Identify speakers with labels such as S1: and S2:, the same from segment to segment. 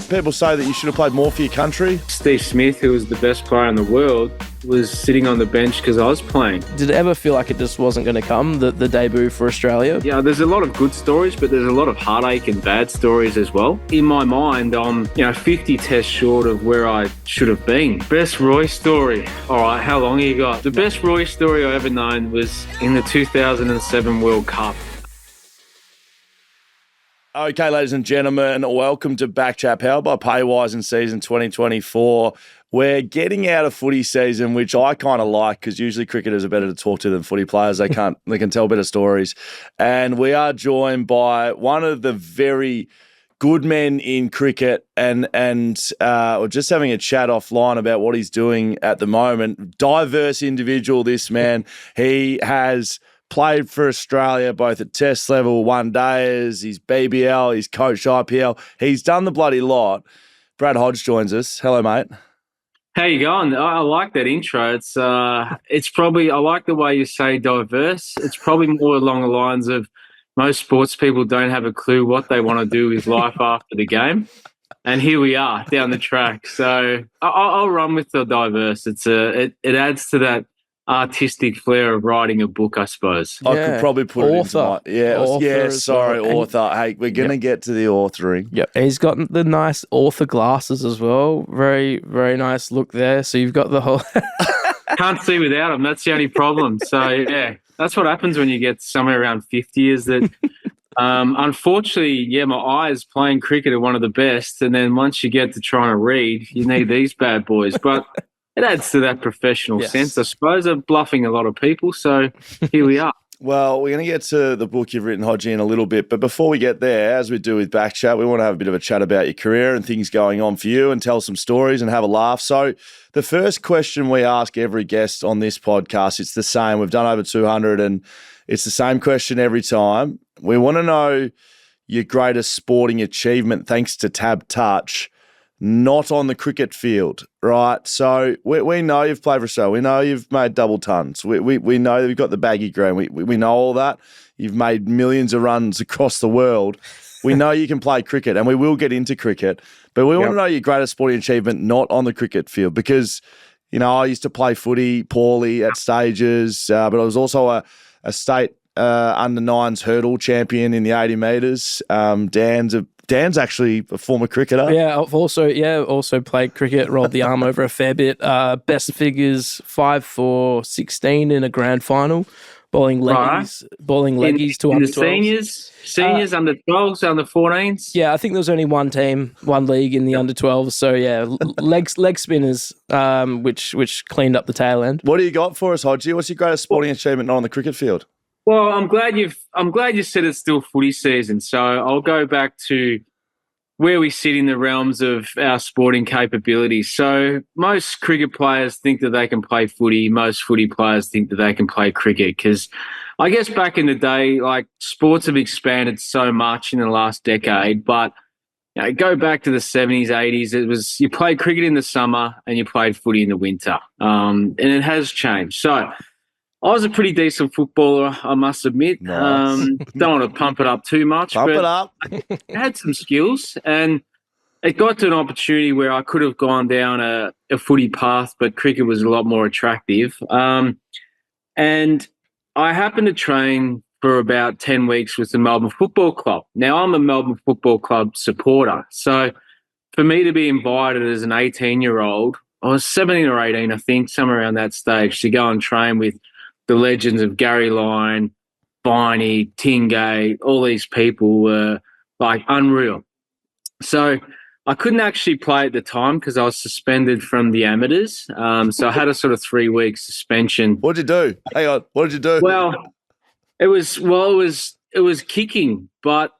S1: People say that you should have played more for your country.
S2: Steve Smith, who was the best player in the world, was sitting on the bench because I was playing.
S3: Did it ever feel like it just wasn't going to come, the debut for Australia?
S2: Yeah, there's a lot of good stories, but there's a lot of heartache and bad stories as well. In my mind, I'm 50 tests short of where I should have been. Best Roy story. All right, how long you got? The best Roy story I ever known was in the 2007 World Cup.
S1: Okay, ladies and gentlemen, welcome to BackChat, powered by Paywise in season 2024. We're getting out of footy season, which I kind of like because usually cricketers are better to talk to than footy players. They can tell better stories. And we are joined by one of the very good men in cricket and we're just having a chat offline about what he's doing at the moment. Diverse individual, this man. He has played for Australia both at test level, one days, his BBL, he's coached IPL. He's done the bloody lot. Brad Hodge joins us. Hello, mate.
S2: How you going? I like that intro. It's probably, I like the way you say diverse. It's probably more along the lines of most sports people don't have a clue what they want to do with life after the game. And here we are down the track. So I'll run with the diverse. It adds to that artistic flair of writing a book, I suppose.
S1: I could probably put
S3: author.
S1: it into author. Hey, we're going to get to the authoring.
S3: Yep. He's got the nice author glasses as well. Very, very nice look there. So you've got the whole...
S2: Can't see without them. That's the only problem. So, yeah, that's what happens when you get somewhere around 50 is that, unfortunately, my eyes playing cricket are one of the best. And then once you get to trying to read, you need these bad boys. But it adds to that professional sense, I suppose. I'm bluffing a lot of people, so here we are.
S1: Well, we're going to get to the book you've written, Hodge, in a little bit. But before we get there, as we do with BackChat, we want to have a bit of a chat about your career and things going on for you and tell some stories and have a laugh. So the first question we ask every guest on this podcast, it's the same. We've done over 200 and it's the same question every time. We want to know your greatest sporting achievement thanks to TABtouch, not on the cricket field, right? So we know you've played for Australia. We know you've made double tons. We know that you've got the baggy ground. We know all that. You've made millions of runs across the world. We know you can play cricket, and we will get into cricket. But we want to know your greatest sporting achievement not on the cricket field because, I used to play footy poorly at stages, but I was also a state under-9s hurdle champion in the 80 metres. Dan's actually a former cricketer.
S3: Yeah, I've also played cricket, rolled the arm over a fair bit. Best figures 5 for 16 in a grand final, bowling leggies to under 12s.
S2: Seniors, under 12s, under 14s.
S3: Yeah, I think there was only one team, one league in the under 12s. So yeah, leg spinners, which cleaned up the tail end.
S1: What do you got for us, Hodgie? What's your greatest sporting achievement not on the cricket field?
S2: Well, I'm glad you said it's still footy season. So I'll go back to where we sit in the realms of our sporting capabilities. So most cricket players think that they can play footy. Most footy players think that they can play cricket because I guess back in the day, like sports have expanded so much in the last decade. But go back to the 70s, 80s, it was you played cricket in the summer and you played footy in the winter. And it has changed. So I was a pretty decent footballer, I must admit.
S1: Nice.
S2: Don't want to pump it up too much.
S1: Pump it up.
S2: I had some skills and it got to an opportunity where I could have gone down a footy path, but cricket was a lot more attractive. And I happened to train for about 10 weeks with the Melbourne Football Club. Now, I'm a Melbourne Football Club supporter. So for me to be invited as an 18-year-old, I was 17 or 18, I think, somewhere around that stage, to go and train with the legends of Gary Lyon, Viney, Tingay, all these people were like unreal. So I couldn't actually play at the time because I was suspended from the amateurs. So I had a sort of 3-week suspension.
S1: What did you do? Hang on. What did you do?
S2: Well, it was kicking, but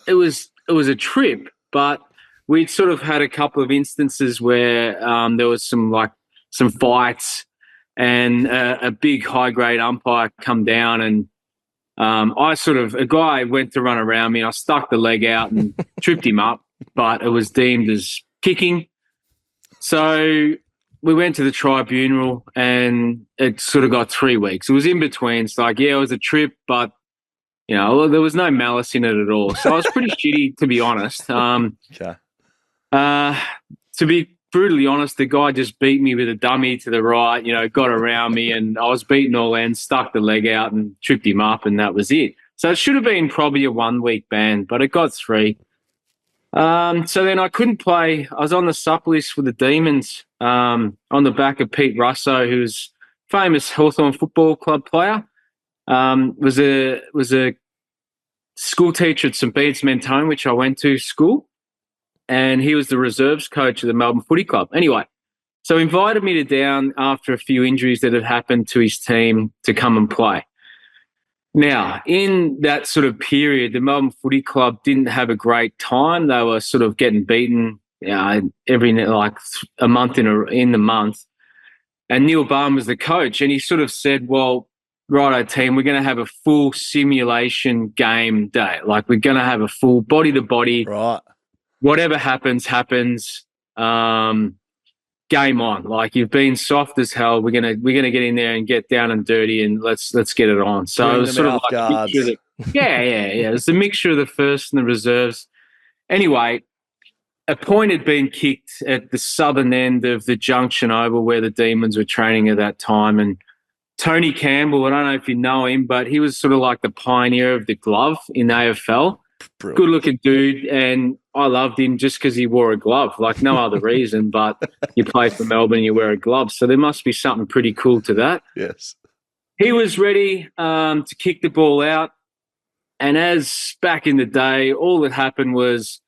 S2: it was a trip. But we'd sort of had a couple of instances where there was some fights. And a big high-grade umpire come down and a guy went to run around me. I stuck the leg out and tripped him up, but it was deemed as kicking. So we went to the tribunal and it sort of got 3 weeks. It was in between. It's like, it was a trip, but, there was no malice in it at all. So I was pretty shitty, to be honest.
S1: Okay.
S2: To be brutally honest, the guy just beat me with a dummy to the right, got around me, and I was beaten all ends, stuck the leg out and tripped him up, and that was it. So it should have been probably a 1-week ban, but it got 3. So then I couldn't play. I was on the sup list for the Demons on the back of Pete Russo, who's famous Hawthorn Football Club player. Was a school teacher at St. Bede's Mentone, which I went to school, and he was the reserves coach of the Melbourne Footy Club. Anyway, so he invited me to down after a few injuries that had happened to his team to come and play. Now, in that sort of period, the Melbourne Footy Club didn't have a great time. They were sort of getting beaten every a month in the month. And Neil Barn was the coach, and he sort of said, well, righto team, we're going to have a full simulation game day. Like, we're going to have a full body-to-body.
S1: Right.
S2: Whatever happens, happens. Game on. Like, you've been soft as hell. We're gonna get in there and get down and dirty, and let's get it on. So it was sort of like a mixture of the, yeah. It's a mixture of the first and the reserves. Anyway, a point had been kicked at the southern end of the junction oval where the Demons were training at that time, and Tony Campbell, I don't know if you know him, but he was sort of like the pioneer of the glove in AFL. Brilliant. Good-looking dude, and I loved him just because he wore a glove, like no other reason, but you play for Melbourne, you wear a glove, so there must be something pretty cool to that.
S1: Yes.
S2: He was ready to kick the ball out, and as back in the day, all that happened was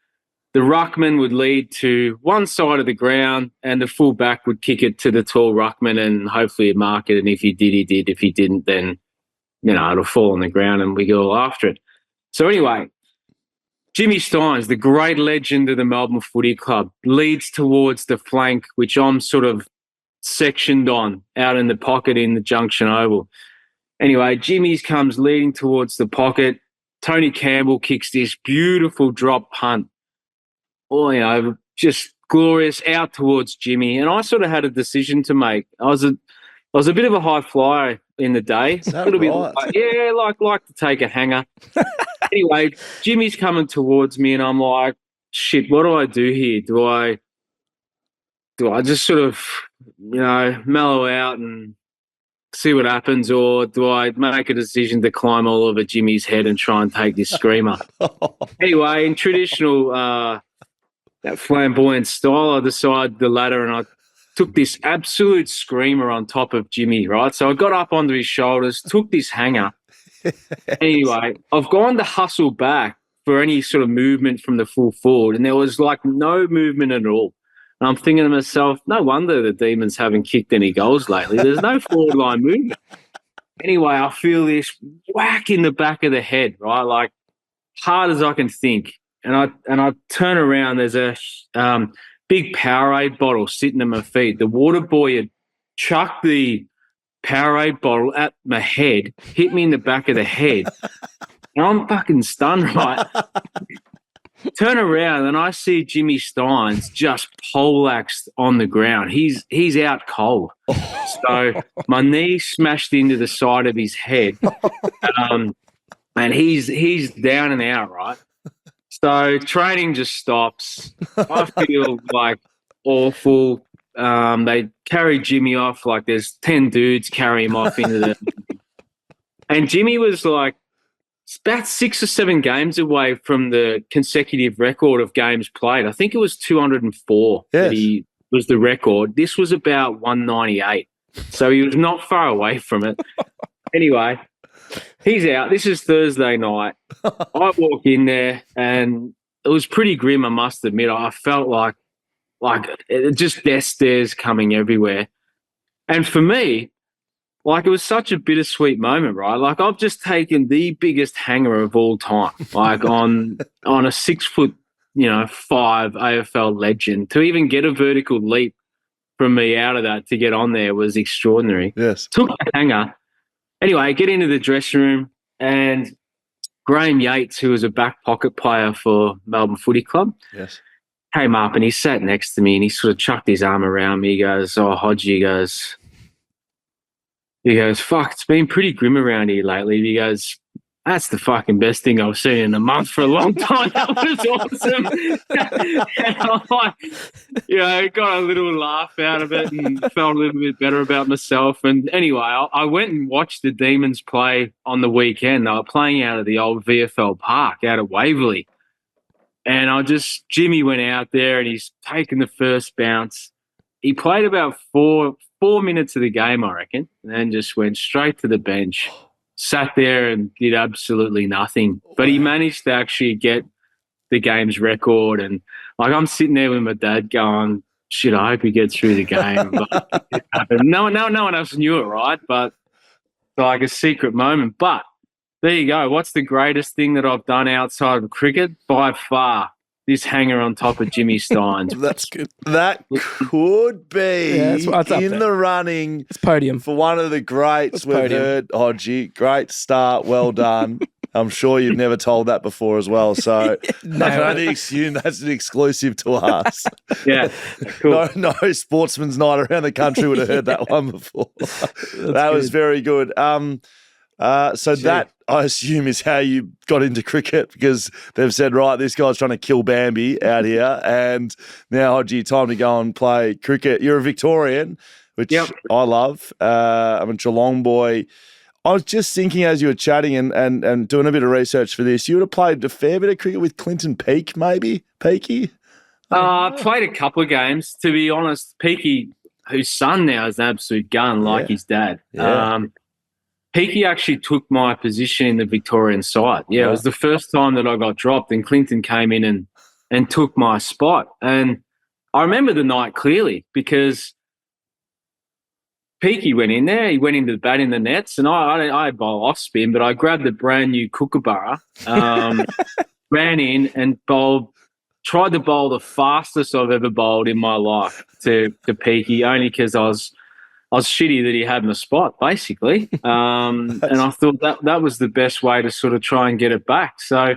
S2: the ruckman would lead to one side of the ground and the full back would kick it to the tall ruckman and hopefully he'd mark it, and if he did, he did. If he didn't, then, it'll fall on the ground and we go after it. So anyway, Jimmy Steins, the great legend of the Melbourne Footy Club, leads towards the flank, which I'm sort of sectioned on out in the pocket in the junction oval. Anyway, Jimmy's comes leading towards the pocket. Tony Campbell kicks this beautiful drop punt. Oh, just glorious out towards Jimmy. And I sort of had a decision to make. I was a bit of a high flyer in the day.
S1: Is that right?
S2: Like to take a hanger. Anyway, Jimmy's coming towards me and I'm like, shit, what do I do here? Do I just sort of, mellow out and see what happens, or do I make a decision to climb all over Jimmy's head and try and take this screamer? Anyway, in traditional that flamboyant style, I decided the latter, and I took this absolute screamer on top of Jimmy, right? So I got up onto his shoulders, took this hanger. Anyway, I've gone to hustle back for any sort of movement from the full forward, and there was like no movement at all. And I'm thinking to myself, no wonder the Demons haven't kicked any goals lately. There's no forward line movement. Anyway, I feel this whack in the back of the head, right? Like hard as I can think. And I turn around, there's a big Powerade bottle sitting at my feet. The water boy had chucked the Powerade bottle at my head, hit me in the back of the head. And I'm fucking stunned, right? Turn around and I see Jimmy Steins just poleaxed on the ground. He's out cold. So my knee smashed into the side of his head. And he's down and out, right? So training just stops. I feel like awful. They carry Jimmy off like there's 10 dudes carry him off into the and Jimmy was like about 6 or 7 games away from the consecutive record of games played. I think it was 204 that he was the record. This was about 198. So he was not far away from it. Anyway, he's out. This is Thursday night. I walk in there and it was pretty grim, I must admit. I felt like just death stares coming everywhere. And for me, like it was such a bittersweet moment, right? Like I've just taken the biggest hanger of all time, like on a 6'5" AFL legend. To even get a vertical leap from me out of that to get on there was extraordinary.
S1: Yes.
S2: Took the hanger. Anyway, I get into the dressing room and Graham Yates, who was a back pocket player for Melbourne Footy Club, came up and he sat next to me and he sort of chucked his arm around me. He goes, "Oh, Hodge," he goes, "Fuck, it's been pretty grim around here lately." He goes, that's the fucking best thing I've seen in a month for a long time. That was awesome. And I got a little laugh out of it and felt a little bit better about myself. And anyway, I went and watched the Demons play on the weekend. They were playing out of the old VFL Park out of Waverley. And Jimmy went out there and he's taken the first bounce. He played about four minutes of the game, I reckon, and then just went straight to the bench. Sat there and did absolutely nothing. But he managed to actually get the game's record. And, like, I'm sitting there with my dad going, shit, I hope he gets through the game. But it happened. No one else knew it, right? But, like, a secret moment. But there you go. What's the greatest thing that I've done outside of cricket? By far, this hanger on top of Jimmy Stein's.
S3: That's good.
S1: That could be in the running.
S3: It's podium
S1: for one of the greats we've heard. Hodgie, great start. Well done. I'm sure you've never told that before as well. So I can only assume that's an exclusive to us.
S2: Yeah, cool.
S1: No sportsman's night around the country would have heard that one before. That was very good. That, I assume, is how you got into cricket, because they've said, right, this guy's trying to kill Bambi out here, and now, Hodgie, time to go and play cricket. You're a Victorian, which I love. I'm a Geelong boy. I was just thinking as you were chatting and doing a bit of research for this, you would have played a fair bit of cricket with Clinton Peake, maybe? Peaky?
S2: I played a couple of games, to be honest. Peaky, whose son now is an absolute gun, like his dad.
S1: Yeah.
S2: Peaky actually took my position in the Victorian side. Yeah, it was the first time that I got dropped, and Clinton came in and took my spot. And I remember the night clearly, because Peaky went in there. He went into the bat in the nets, and I bowl off spin, but I grabbed the brand new Kookaburra, ran in and tried to bowl the fastest I've ever bowled in my life to Peaky, only because I was shitty that he had my spot, basically. And I thought that was the best way to sort of try and get it back. So,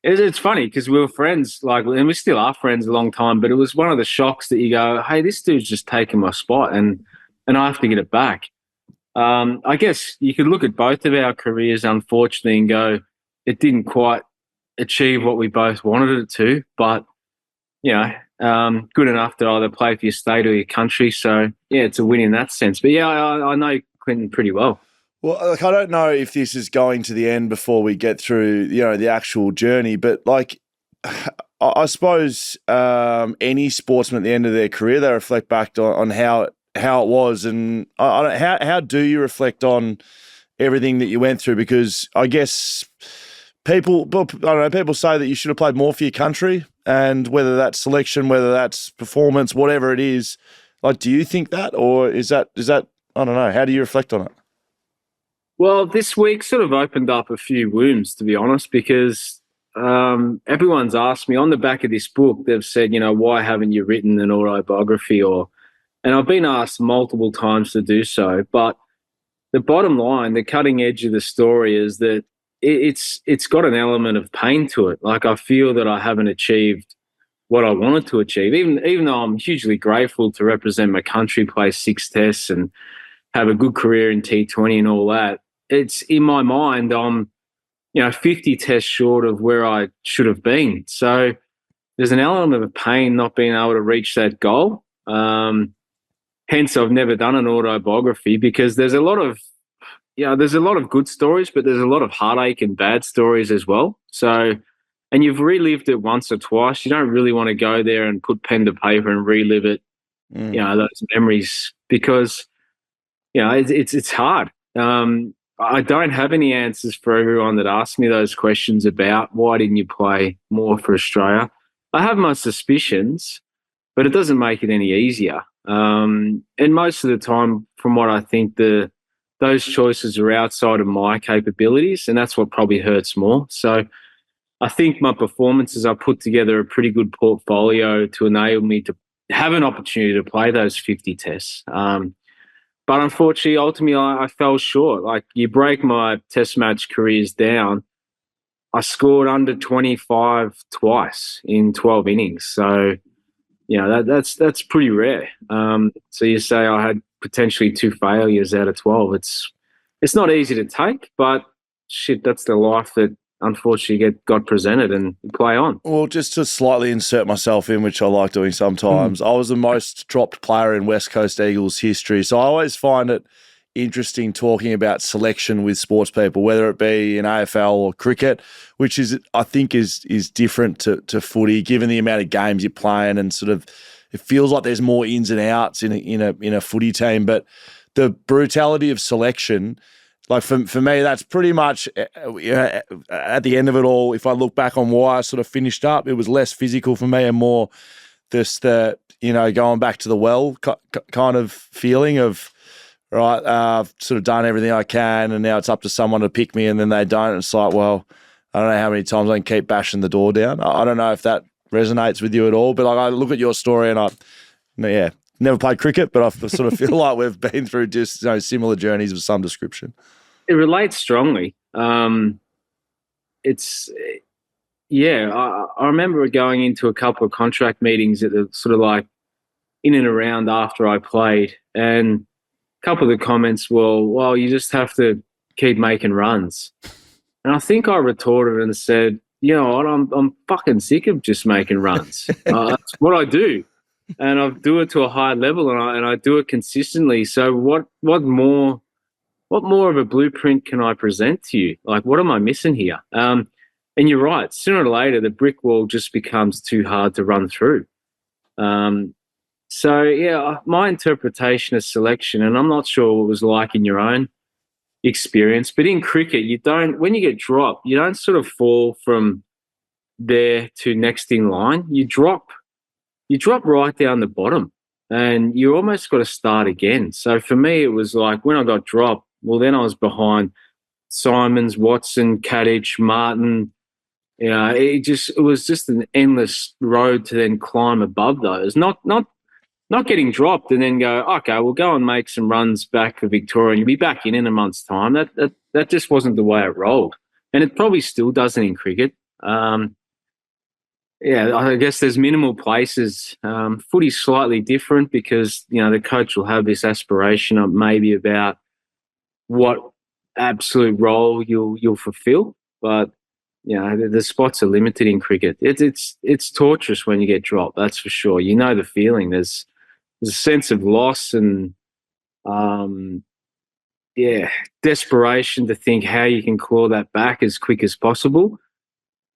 S2: it's funny because we were friends, and we still are friends a long time, but it was one of the shocks that you go, hey, this dude's just taken my spot and I have to get it back. I guess you could look at both of our careers, unfortunately, and go, it didn't quite achieve what we both wanted it to, but, good enough to either play for your state or your country. So, it's a win in that sense. But, I know Clinton pretty well.
S1: Well, I don't know if this is going to the end before we get through, the actual journey, but, I suppose any sportsman at the end of their career, they reflect back on how it was. And how do you reflect on everything that you went through? Because I guess people say that you should have played more for your country, and whether that's selection, whether that's performance, whatever it is, do you think that, or is that, I don't know, how do you reflect on it?
S2: Well, this week sort of opened up a few wounds, to be honest, because everyone's asked me on the back of this book, they've said, why haven't you written an autobiography? And I've been asked multiple times to do so, but the bottom line, the cutting edge of the story is that it's got an element of pain to it. I feel that I haven't achieved what I wanted to achieve, even though I'm hugely grateful to represent my country, play 6 tests and have a good career in T20 and all that. It's in my mind, I'm, 50 tests short of where I should have been. So there's an element of pain not being able to reach that goal. Hence, I've never done an autobiography, because there's a lot of good stories, but there's a lot of heartache and bad stories as well. So, and you've relived it once or twice. You don't really want to go there and put pen to paper and relive it, those memories, because, it's hard. I don't have any answers for everyone that asks me those questions about why didn't you play more for Australia. I have my suspicions, but it doesn't make it any easier. And most of the time, from what I think, those choices are outside of my capabilities, and that's what probably hurts more. So I think my performances, I put together a pretty good portfolio to enable me to have an opportunity to play those 50 tests. But unfortunately, ultimately, I fell short. You break my test match careers down, I scored under 25 twice in 12 innings. So, that's pretty rare. So you say I had potentially 2 failures out of 12. it's not easy to take, but shit, that's the life that unfortunately got presented, and you play on.
S1: Well, just to slightly insert myself in, which I like doing sometimes, I was the most dropped player in West Coast Eagles history. So I always find it interesting talking about selection with sports people, whether it be in AFL or cricket, which is, I think, is different to footy, given the amount of games you're playing, and sort of it feels like there's more ins and outs in a footy team. But the brutality of selection, like for me, that's pretty much at the end of it all. If I look back on why I sort of finished up, it was less physical for me and more just the going back to the well kind of feeling of, right, I've sort of done everything I can, and now it's up to someone to pick me, and then they don't. And it's like, well, I don't know how many times I can keep bashing the door down. I don't know if that resonates with you at all, but like I look at your story and never played cricket, but I sort of feel like we've been through just similar journeys of some description.
S2: It relates strongly. I remember going into a couple of contract meetings at the sort of like in and around after I played, and a couple of the comments were, well, you just have to keep making runs. And I think I retorted and said, you know what, I'm fucking sick of just making runs. That's what I do. And I do it to a high level, and I do it consistently. So what more of a blueprint can I present to you? Like, what am I missing here? And you're right. Sooner or later, the brick wall just becomes too hard to run through. My interpretation of selection, and I'm not sure what it was like in your own experience, but in cricket, when you get dropped, you don't sort of fall from there to next in line. You drop right down the bottom, and you almost got to start again. So for me, it was like when I got dropped, well, then I was behind Simons, Watson, Kadich, Martin. It was just an endless road to then climb above those. Not getting dropped and then go, okay, we'll go and make some runs back for Victoria and you'll be back in a month's time. That just wasn't the way it rolled. And it probably still doesn't in cricket. I guess there's minimal places. Footy's slightly different because, the coach will have this aspiration of maybe about what absolute role you'll fulfill. But, the spots are limited in cricket. It's torturous when you get dropped, that's for sure. You know the feeling. There's a sense of loss and, desperation to think how you can claw that back as quick as possible.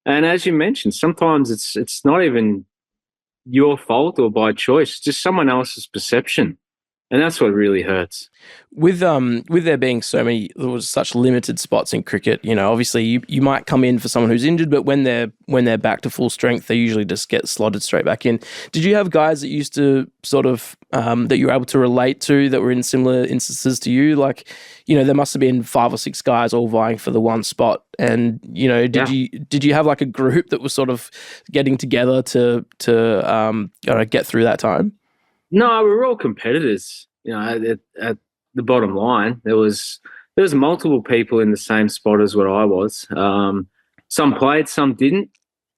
S2: And as you mentioned, sometimes it's not even your fault or by choice, it's just someone else's perception. And that's what really hurts.
S3: With there being there was such limited spots in cricket, obviously you might come in for someone who's injured, but when they're back to full strength, they usually just get slotted straight back in. Did you have guys that used to sort of that you were able to relate to that were in similar instances to you? Like, there must have been 5 or 6 guys all vying for the one spot, and did you have like a group that was sort of getting together to get through that time?
S2: No, we were all competitors. At the bottom line, there was multiple people in the same spot as what I was. Some played, some didn't,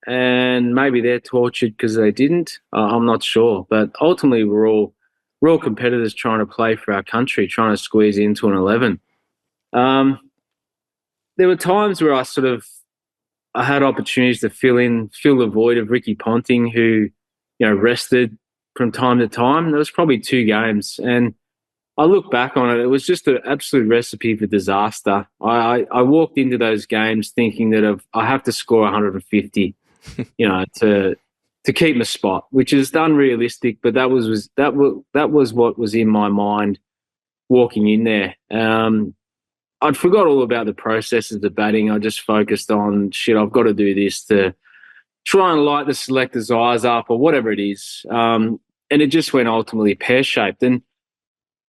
S2: and maybe they're tortured because they didn't. I'm not sure, but ultimately we're all competitors trying to play for our country, trying to squeeze into an 11. There were times where I had opportunities to fill the void of Ricky Ponting, who rested from time to time. There was probably 2 games, and I look back on it, it was just an absolute recipe for disaster. I walked into those games thinking that I have to score 150, to keep my spot, which is unrealistic, but that was what was in my mind walking in there. I'd forgot all about the processes of batting. I just focused on, I've got to do this to try and light the selector's eyes up or whatever it is. And it just went ultimately pear-shaped. And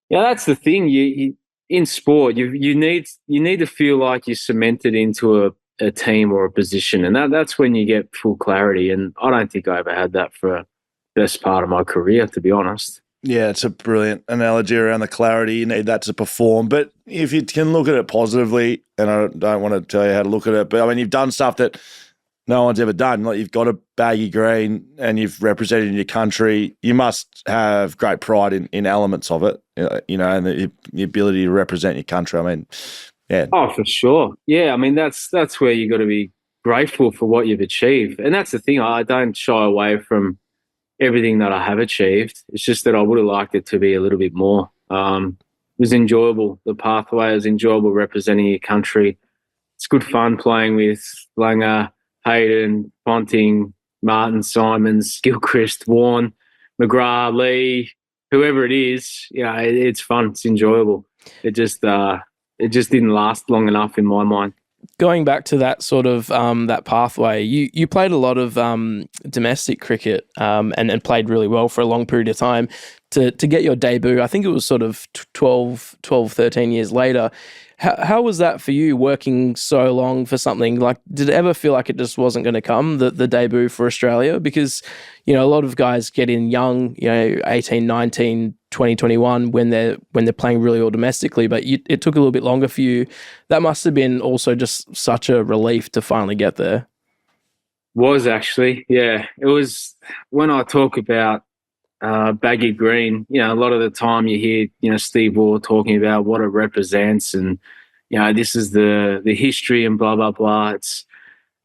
S2: that's the thing. You in sport, you need to feel like you're cemented into a team or a position, and that's when you get full clarity. And I don't think I ever had that for the best part of my career, to be honest.
S1: Yeah, it's a brilliant analogy around the clarity. You need that to perform. But if you can look at it positively, and I don't want to tell you how to look at it, but I mean, you've done stuff that no one's ever done. Like, you've got a baggy green and you've represented your country. You must have great pride in elements of it, and the ability to represent your country. I mean, yeah.
S2: Oh, for sure. Yeah, I mean, that's where you got to be grateful for what you've achieved. And that's the thing. I don't shy away from everything that I have achieved. It's just that I would have liked it to be a little bit more. It was enjoyable. The pathway was enjoyable representing your country. It's good fun playing with Langer, Haden, Ponting, Martin, Simons, Gilchrist, Warren, McGrath, Lee, whoever it is. It's fun. It's enjoyable. It just didn't last long enough in my mind.
S3: Going back to that sort of that pathway, you played a lot of domestic cricket and played really well for a long period of time to get your debut. I think it was sort of 12, 13 years later. How was that for you, working so long for something? Like, did it ever feel like it just wasn't going to come, the debut for Australia? Because, a lot of guys get in young, 18, 19, 20, 21 when they're playing really well domestically, but it took a little bit longer for you. That must have been also just such a relief to finally get there.
S2: Was actually, yeah. It was, when I talk about baggy green, a lot of the time you hear, Steve Waugh talking about what it represents and, this is the history and blah, blah, blah. It's,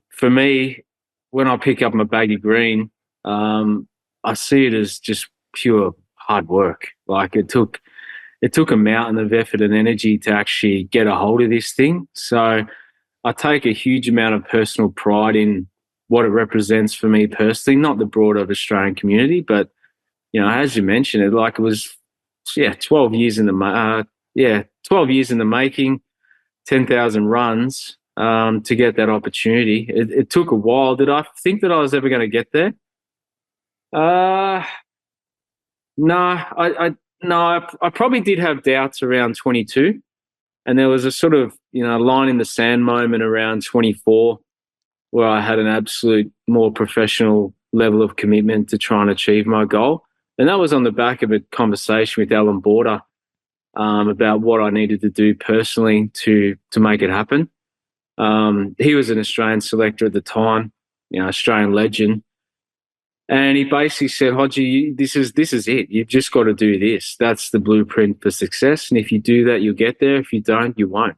S2: for me, when I pick up my baggy green, I see it as just pure hard work. Like, it took a mountain of effort and energy to actually get a hold of this thing. So I take a huge amount of personal pride in what it represents for me personally, not the broader Australian community, but as you mentioned, it was 12 years in the 12 years in the making, 10,000 runs to get that opportunity. It took a while. Did I think that I was ever going to get there? No, I probably did have doubts around 22, and there was a sort of line in the sand moment around 24 where I had an absolute more professional level of commitment to try and achieve my goal. And that was on the back of a conversation with Alan Border about what I needed to do personally to make it happen. He was an Australian selector at the time, Australian legend. And he basically said, Hodgie, this is it. You've just got to do this. That's the blueprint for success. And if you do that, you'll get there. If you don't, you won't.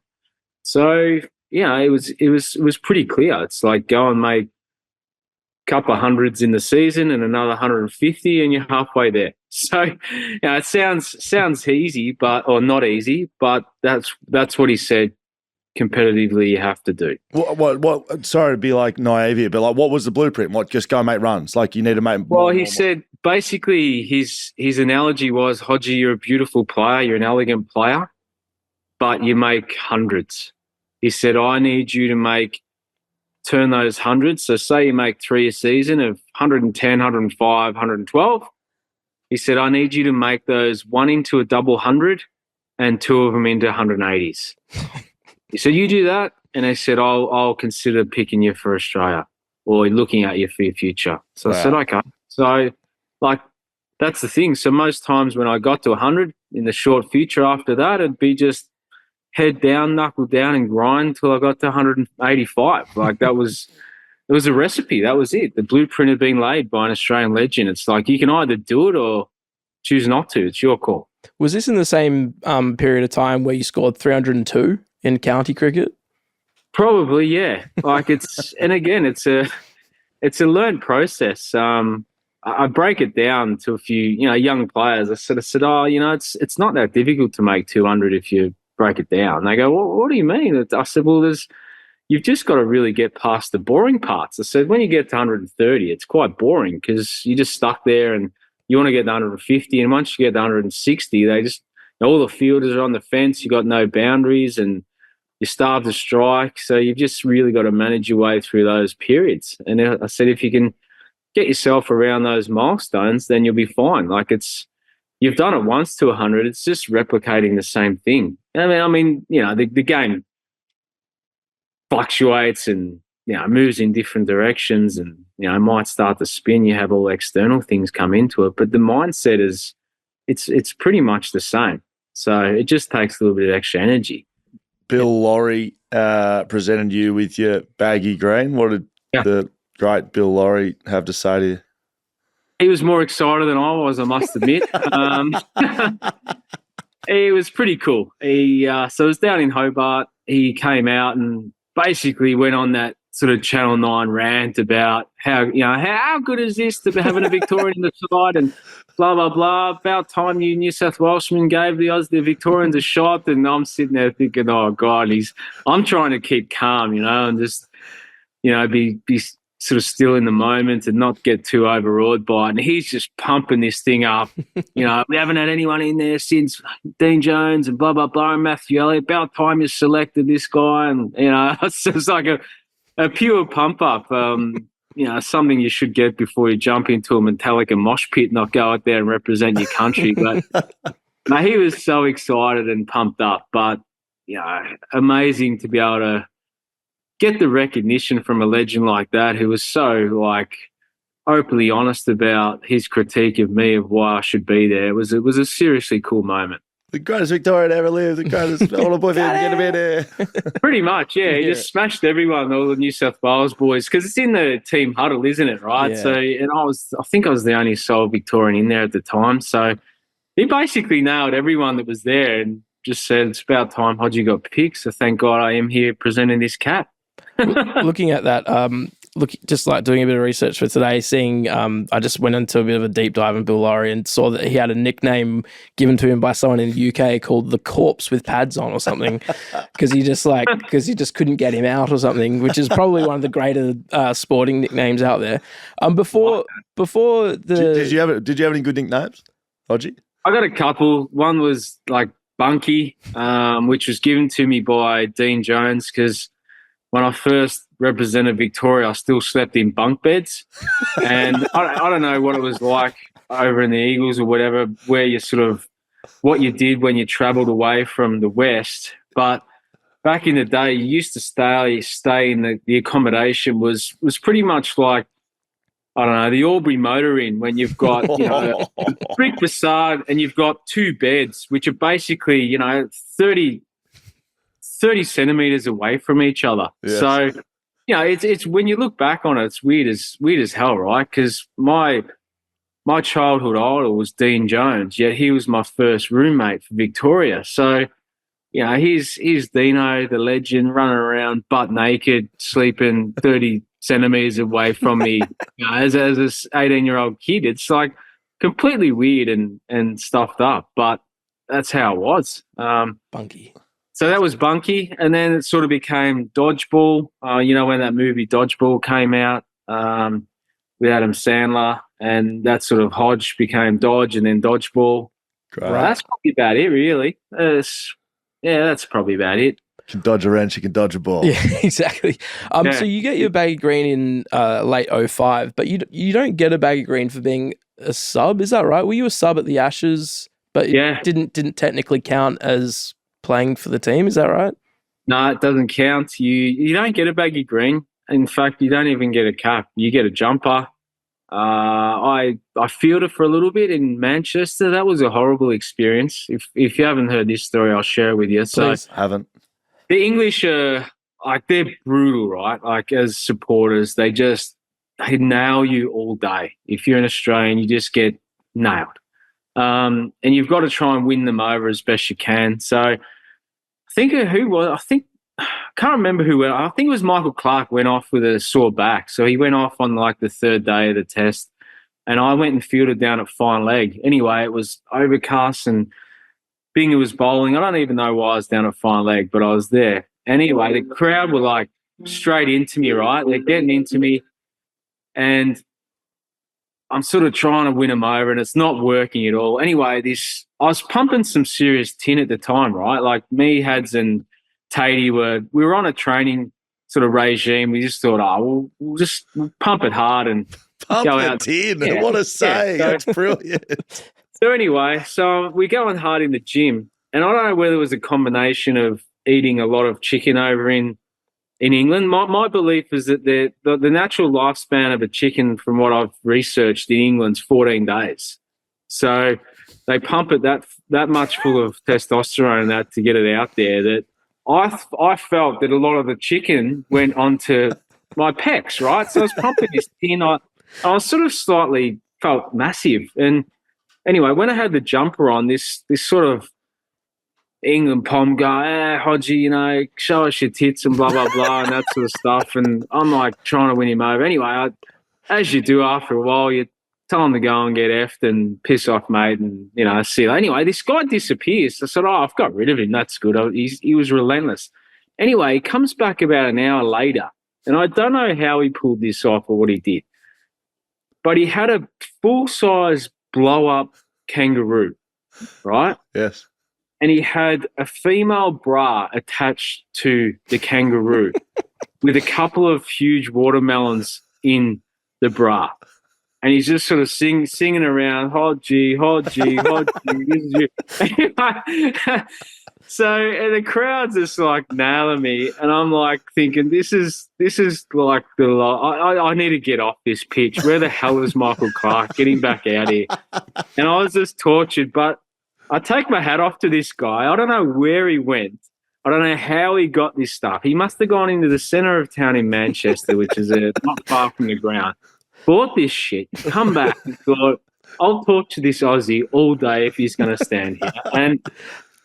S2: So, it was pretty clear. It's like, go and make couple of hundreds in the season and another 150 and you're halfway there. So it sounds easy, or not easy, but that's what he said competitively you have to do.
S1: What sorry to be like naive here, but like, what was the blueprint? What, just go make runs? Like, you need to make
S2: Well, he said basically his analogy was, Hodgie, you're a beautiful player, you're an elegant player, but you make hundreds. He said, I need you to turn those hundreds. So say you make 3 a season of 110, 105, 112. He said, I need you to make those 1 into a double 100 and 2 of them into 180s. He said, you do that. And I said, I'll consider picking you for Australia or looking at you for your future. So wow. I said, okay. So that's the thing. So most times when I got to 100 in the short future after that, it'd be just head down, knuckle down and grind till I got to 185. Like, it was a recipe. That was it. The blueprint had been laid by an Australian legend. It's like, you can either do it or choose not to. It's your call.
S3: Was this in the same period of time where you scored 302 in county cricket?
S2: Probably, yeah. Like, and again, it's a learned process. I break it down to a few, young players. I sort of said, it's not that difficult to make 200 if you break it down. They go, well, what do you mean? I said, well, you've just got to really get past the boring parts. I said, when you get to 130, it's quite boring because you're just stuck there and you want to get to 150. And once you get to 160, all the fielders are on the fence. You got no boundaries and you're starved to strike. So you've just really got to manage your way through those periods. And I said, if you can get yourself around those milestones, then you'll be fine. Like, you've done it once to 100. It's just replicating the same thing. I mean, the game fluctuates and, moves in different directions and, might start to spin. You have all external things come into it, but the mindset it's pretty much the same. So it just takes a little bit of extra energy.
S1: Bill Lawry presented you with your baggy green. What did the great Bill Lawry have to say to you?
S2: He was more excited than I was, I must admit. It was pretty cool. So it was down in Hobart. He came out and basically went on that sort of Channel 9 rant about how good is this to be having a Victorian in the side and blah, blah, blah. About time you New South Welshmen gave the Victorians a shot. And I'm sitting there thinking, oh, God, I'm trying to keep calm, and just, be sort of still in the moment and not get too overawed by it. And he's just pumping this thing up. We haven't had anyone in there since Dean Jones and blah, blah, blah, and Matthew Elliott. About time you selected this guy. And, it's just like a pure pump up, something you should get before you jump into a Metallica mosh pit, not go out there and represent your country. But he was so excited and pumped up. But, amazing to be able to get the recognition from a legend like that who was so openly honest about his critique of me of why I should be there. It was a seriously cool moment.
S1: The greatest Victorian ever lived, the greatest older boy to get him in there.
S2: Pretty much, yeah. He just smashed everyone, all the New South Wales boys, because it's in the team huddle, isn't it, right?
S3: Yeah.
S2: So, and I think I was the only sole Victorian in there at the time. So he basically nailed everyone that was there and just said, it's about time Hodge got picked. So thank God I am here presenting this cap.
S3: Looking at that, just like doing a bit of research for today, seeing I just went into a bit of a deep dive in Bill Lawry and saw that he had a nickname given to him by someone in the UK called the Corpse with Pads on or something, because he just couldn't get him out or something, which is probably one of the greater sporting nicknames out there. Before the
S1: did you have any good nicknames, Hodgie?
S2: I got a couple. One was like Bunky, which was given to me by Dean Jones because when I first represented Victoria, I still slept in bunk beds. And I don't know what it was like over in the Eagles or whatever, where you sort of what you did when you travelled away from the West. But back in the day, you used to stay in the accommodation was pretty much like, I don't know, the Albury Motor Inn, when you've got, a brick facade and you've got two beds, which are basically, 30 centimetres away from each other. Yes. So, it's when you look back on it, it's weird as hell, right? Because my childhood idol was Dean Jones, yet he was my first roommate for Victoria. So, he's Dino, the legend, running around butt naked, sleeping 30 centimetres away from me as a 18-year-old kid. It's like completely weird and stuffed up, but that's how it was.
S3: Bunky.
S2: So that was Bunky, and then it sort of became Dodgeball. When that movie Dodgeball came out with Adam Sandler, and that sort of Hodge became Dodge and then Dodgeball.
S1: Great.
S2: That's probably about it, really. That's probably about it.
S1: You can dodge a wrench, you can dodge a ball.
S3: Yeah, exactly. So you get your baggy green in late 05, but you don't get a baggy green for being a sub, is that right? Were you a sub at the Ashes, but it didn't technically count as playing for the team, is that right?
S2: No, it doesn't count. You don't get a baggy green. In fact, you don't even get a cap. You get a jumper. I fielded for a little bit in Manchester. That was a horrible experience. If you haven't heard this story, I'll share it with you.
S3: Please.
S1: So haven't.
S2: The English are they're brutal, right? Like as supporters, they nail you all day. If you're an Australian, you just get nailed. And you've got to try and win them over as best you can. So I can't remember who went. I think it was Michael Clark went off with a sore back. So he went off on like the third day of the test. And I went and fielded down at fine leg. Anyway, it was overcast and Binga was bowling. I don't even know why I was down at fine leg, but I was there. Anyway, the crowd were like straight into me, right? They're getting into me. And I'm sort of trying to win them over and it's not working at all. Anyway, I was pumping some serious tin at the time, right? Like me, Hads and Tatey we were on a training sort of regime. We just thought, we'll just pump it hard and go out.
S1: Tin. Yeah. What a saying.
S2: Yeah,
S1: that's brilliant.
S2: So anyway, we're going hard in the gym. And I don't know whether it was a combination of eating a lot of chicken over in England. My belief is that the natural lifespan of a chicken, from what I've researched in England, is 14 days. So they pump it that much full of testosterone and that to get it out there that I felt that a lot of the chicken went onto my pecs, right? So I was pumping this tin. I was sort of slightly felt massive. And anyway, when I had the jumper on, this sort of England pom guy, Hodgie, show us your tits and blah, blah, blah, and that sort of stuff. And I'm like trying to win him over. Anyway, as you do after a while, you tell him to go and get effed and piss off, mate, and, see you. Anyway, this guy disappears. I said, I've got rid of him. That's good. He was relentless. Anyway, he comes back about an hour later, and I don't know how he pulled this off or what he did, but he had a full-size blow-up kangaroo, right?
S1: Yes.
S2: And he had a female bra attached to the kangaroo with a couple of huge watermelons in the bra. And he's just sort of singing around, Hodgie, Hodgie, Hodgie. So, and the crowd's just like nailing me. And I'm like thinking, this is like I need to get off this pitch. Where the hell is Michael Clark? Get him back out here. And I was just tortured. But I take my hat off to this guy. I don't know where he went. I don't know how he got this stuff. He must have gone into the centre of town in Manchester, which is not far from the ground. Bought this shit, come back and thought, I'll talk to this Aussie all day if he's going to stand here. And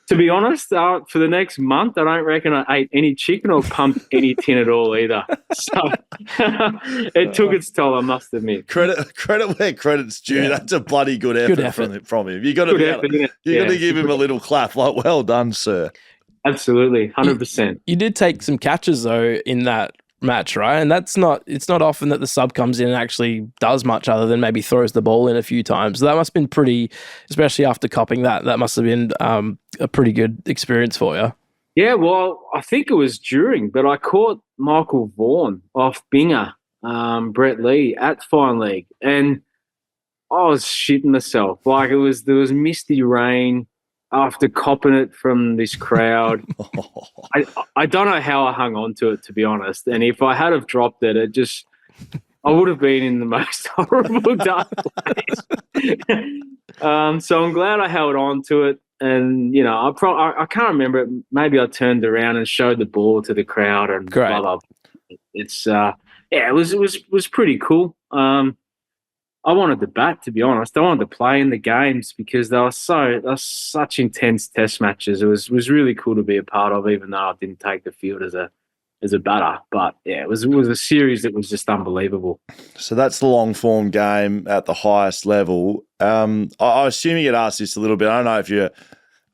S2: to be honest, for the next month, I don't reckon I ate any chicken or pumped any tin at all either. So it took its toll, I must admit.
S1: Credit where credit's due. Yeah. That's a bloody good effort. From him. You got to give him a little clap. Like, well done, sir.
S2: Absolutely, 100%.
S3: You did take some catches though in that match, right? And it's not often that the sub comes in and actually does much other than maybe throws the ball in a few times. So that must have been pretty, especially after copping that must have been a pretty good experience for you.
S2: Yeah, well, I think it was during, but I caught Michael Vaughan off Binger, Brett Lee at Fine League, and I was shitting myself. Like there was misty rain after copping it from this crowd. I don't know how I hung on to it, to be honest. And if I had have dropped it, I would have been in the most horrible dark place. So I'm glad I held on to it. And, I can't remember it. Maybe I turned around and showed the ball to the crowd and blah, blah. It's, it was pretty cool. I wanted to bat, to be honest. I wanted to play in the games because they were such intense test matches. It was really cool to be a part of, even though I didn't take the field as a batter. But yeah, it was a series that was just unbelievable.
S1: So that's the long form game at the highest level. I assume you get asked this a little bit. I don't know if you're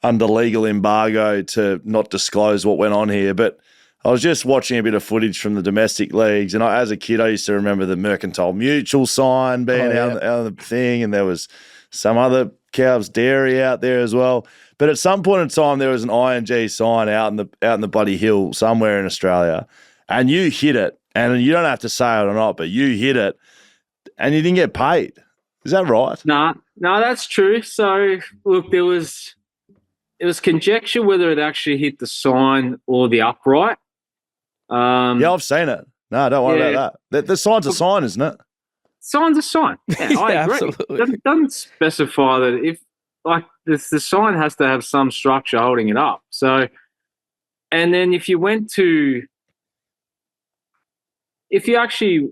S1: under legal embargo to not disclose what went on here, but I was just watching a bit of footage from the domestic leagues, and as a kid, I used to remember the Mercantile Mutual sign being out of the thing, and there was some other Cow's Dairy out there as well. But at some point in time, there was an ING sign out in the bloody hill somewhere in Australia, and you hit it, and you don't have to say it or not, but you hit it, and you didn't get paid. Is that right?
S2: No, that's true. So look, it was conjecture whether it actually hit the sign or the upright.
S1: Yeah, I've seen it. No, don't worry about that. The sign's a sign, isn't it?
S2: Sign's a sign. Yeah, I agree. Absolutely. It doesn't specify that if the sign has to have some structure holding it up. So, and then if you went to the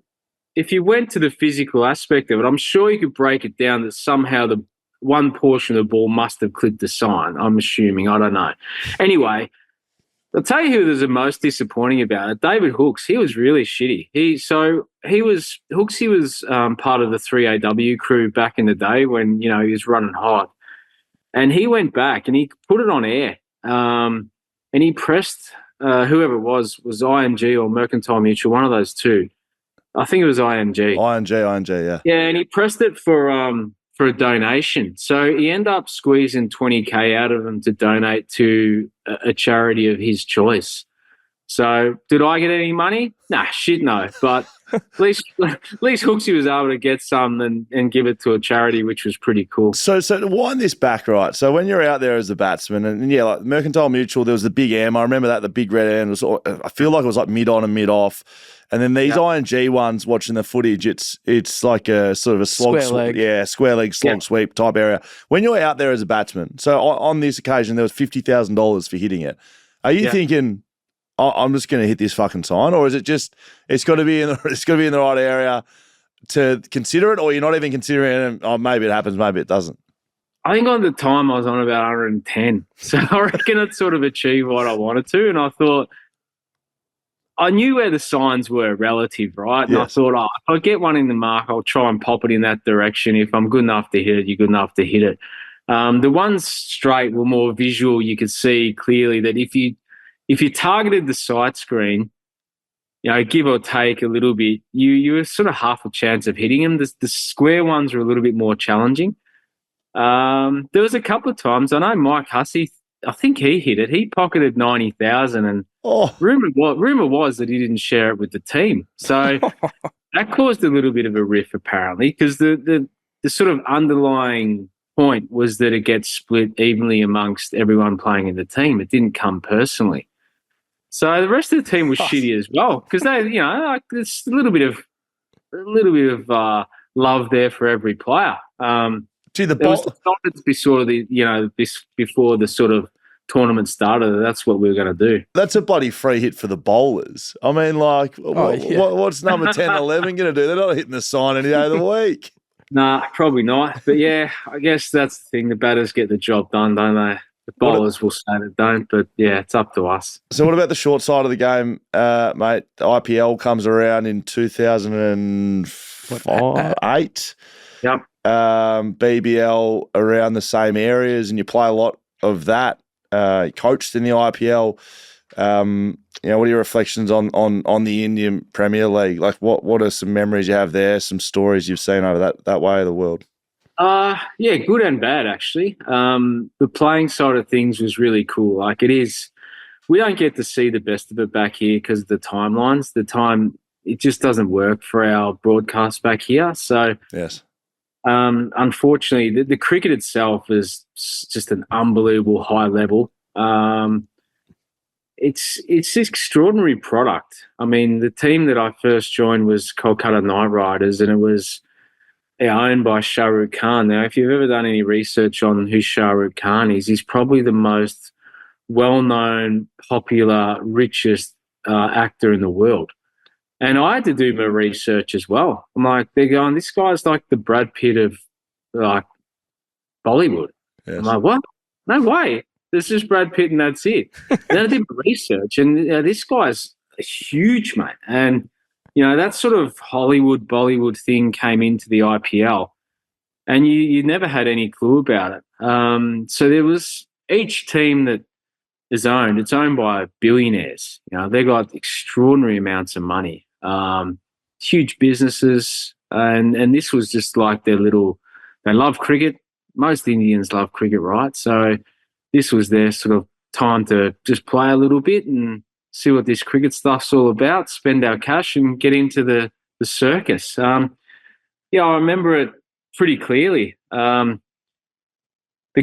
S2: physical aspect of it, I'm sure you could break it down that somehow the one portion of the ball must have clipped the sign. I'm assuming. I don't know. Anyway, I'll tell you who was the most disappointing about it. David Hooks. He was really shitty. He was part of the 3AW crew back in the day when, he was running hot. And he went back and he put it on air. And he pressed whoever it was IMG or Mercantile Mutual, one of those two. I think it was IMG.
S1: IMG, yeah.
S2: Yeah, and he pressed it for a donation. So he ended up squeezing $20K out of him to donate to a charity of his choice. So did I get any money? Nah, shit no. But at least Hooksy was able to get some and give it to a charity, which was pretty cool.
S1: So to wind this back, right? So when you're out there as a batsman, and yeah, like Mercantile Mutual, there was the big M. I remember that, the big red M. I feel like it was like mid on and mid off. And then these ING ones, watching the footage, it's like a sort of a slog sweep. Yeah, square leg slog sweep type area. When you're out there as a batsman, so on this occasion, there was $50,000 for hitting it. Are you thinking, I'm just going to hit this fucking sign, or is it just it's got to be in the right area to consider it, or you're not even considering it? And, oh, maybe it happens, maybe it doesn't.
S2: I think on the time I was on about 110, so I reckon it sort of achieved what I wanted to, and I thought. I knew where the signs were relative, right? And
S1: Yes.
S2: I thought, if I get one in the mark, I'll try and pop it in that direction. If I'm good enough to hit it, you're good enough to hit it. The ones straight were more visual. You could see clearly that if you targeted the sight screen, give or take a little bit, you were sort of half a chance of hitting them. The square ones were a little bit more challenging. There was a couple of times, I know Mike Hussey, I think he hit it. He pocketed 90,000 and rumor was that he didn't share it with the team. So that caused a little bit of a riff apparently, because the sort of underlying point was that it gets split evenly amongst everyone playing in the team. It didn't come personally. So the rest of the team was shitty as well, because they, there's a little bit of love there for every player.
S1: Gee,
S2: it was decided to be sort of before the sort of tournament started. That's what we were going to do.
S1: That's a bloody free hit for the bowlers. I mean, what's number 10, 11 going to do? They're not hitting the sign any day of the week.
S2: Nah, probably not. But yeah, I guess that's the thing. The batters get the job done, don't they? The bowlers will say they don't, but yeah, it's up to us.
S1: So what about the short side of the game, mate? The IPL comes around in 2008.
S2: Yep.
S1: BBL around the same areas, and you play a lot of that. Coached in the IPL. What are your reflections on the Indian Premier League? Like, what are some memories you have there? Some stories you've seen over that way of the world?
S2: Yeah, good and bad actually. The playing side of things was really cool. Like it is, we don't get to see the best of it back here because of the timelines. It just doesn't work for our broadcast back here. So
S1: yes.
S2: Unfortunately, the cricket itself is just an unbelievable high level. It's extraordinary product. I mean, the team that I first joined was Kolkata Knight Riders, and it was owned by Shah Rukh Khan. Now, if you've ever done any research on who Shah Rukh Khan is, he's probably the most well-known, popular, richest actor in the world. And I had to do my research as well. I'm like, they're going, this guy's like the Brad Pitt of like Bollywood. Yes. I'm like, what? No way. There's just Brad Pitt and that's it. Then I did my research, and this guy's huge, mate. And, that sort of Hollywood, Bollywood thing came into the IPL, and you never had any clue about it. So there was each team that is owned, it's owned by billionaires. They got extraordinary amounts of money. Huge businesses, and this was just like they love cricket. Most Indians love cricket, right? So this was their sort of time to just play a little bit and see what this cricket stuff's all about, spend our cash and get into the circus. I remember it pretty clearly. The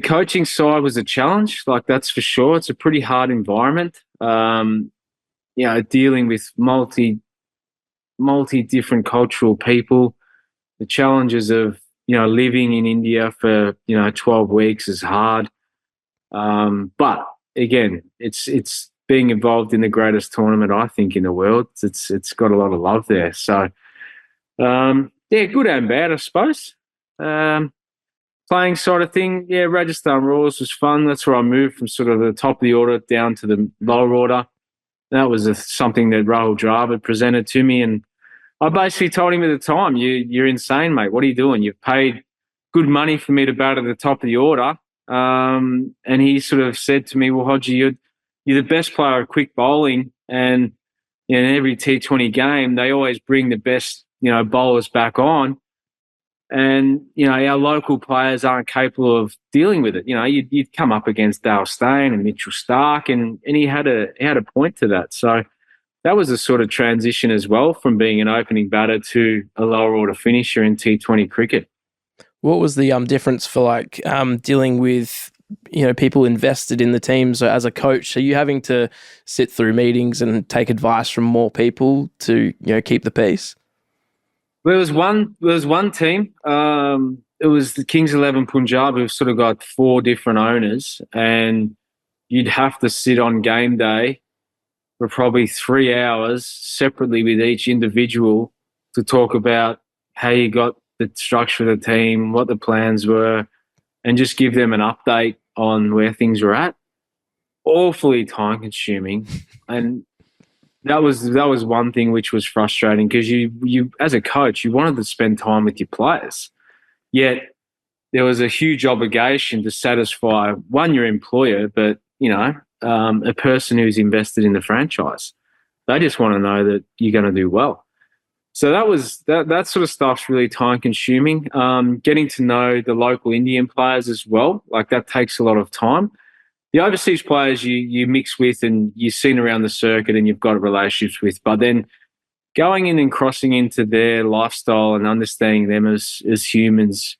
S2: coaching side was a challenge, like that's for sure. It's a pretty hard environment. Dealing with multi different cultural people, the challenges of, living in India for, 12 weeks is hard. But again, it's being involved in the greatest tournament, I think, in the world. It's got a lot of love there. So, good and bad, I suppose. Playing side of thing, Rajasthan Royals was fun. That's where I moved from sort of the top of the order down to the lower order. That was something that Rahul Dravid presented to me, and I basically told him at the time, "You're insane, mate. What are you doing? You've paid good money for me to bat at the top of the order." And he sort of said to me, "Well, Hodge, you're the best player at quick bowling, and in every T20 game, they always bring the best, bowlers back on. And, our local players aren't capable of dealing with it. You'd come up against Dale Steyn and Mitchell Starc, and he had a point to that. So that was a sort of transition as well from being an opening batter to a lower order finisher in T20 cricket.
S3: What was the difference for dealing with, people invested in the team? So as a coach, are you having to sit through meetings and take advice from more people to, keep the peace?
S2: There was one team. It was the Kings 11 Punjab, who've sort of got 4 different owners, and you'd have to sit on game day for probably 3 hours separately with each individual to talk about how you got the structure of the team, what the plans were, and just give them an update on where things were at. Awfully time consuming. And that was one thing which was frustrating, because you as a coach, you wanted to spend time with your players. Yet there was a huge obligation to satisfy, one, your employer, but, a person who's invested in the franchise. They just want to know that you're going to do well. So that sort of stuff's really time consuming. Getting to know the local Indian players as well, like that takes a lot of time. The overseas players you mix with and you've seen around the circuit and you've got relationships with, but then going in and crossing into their lifestyle and understanding them as humans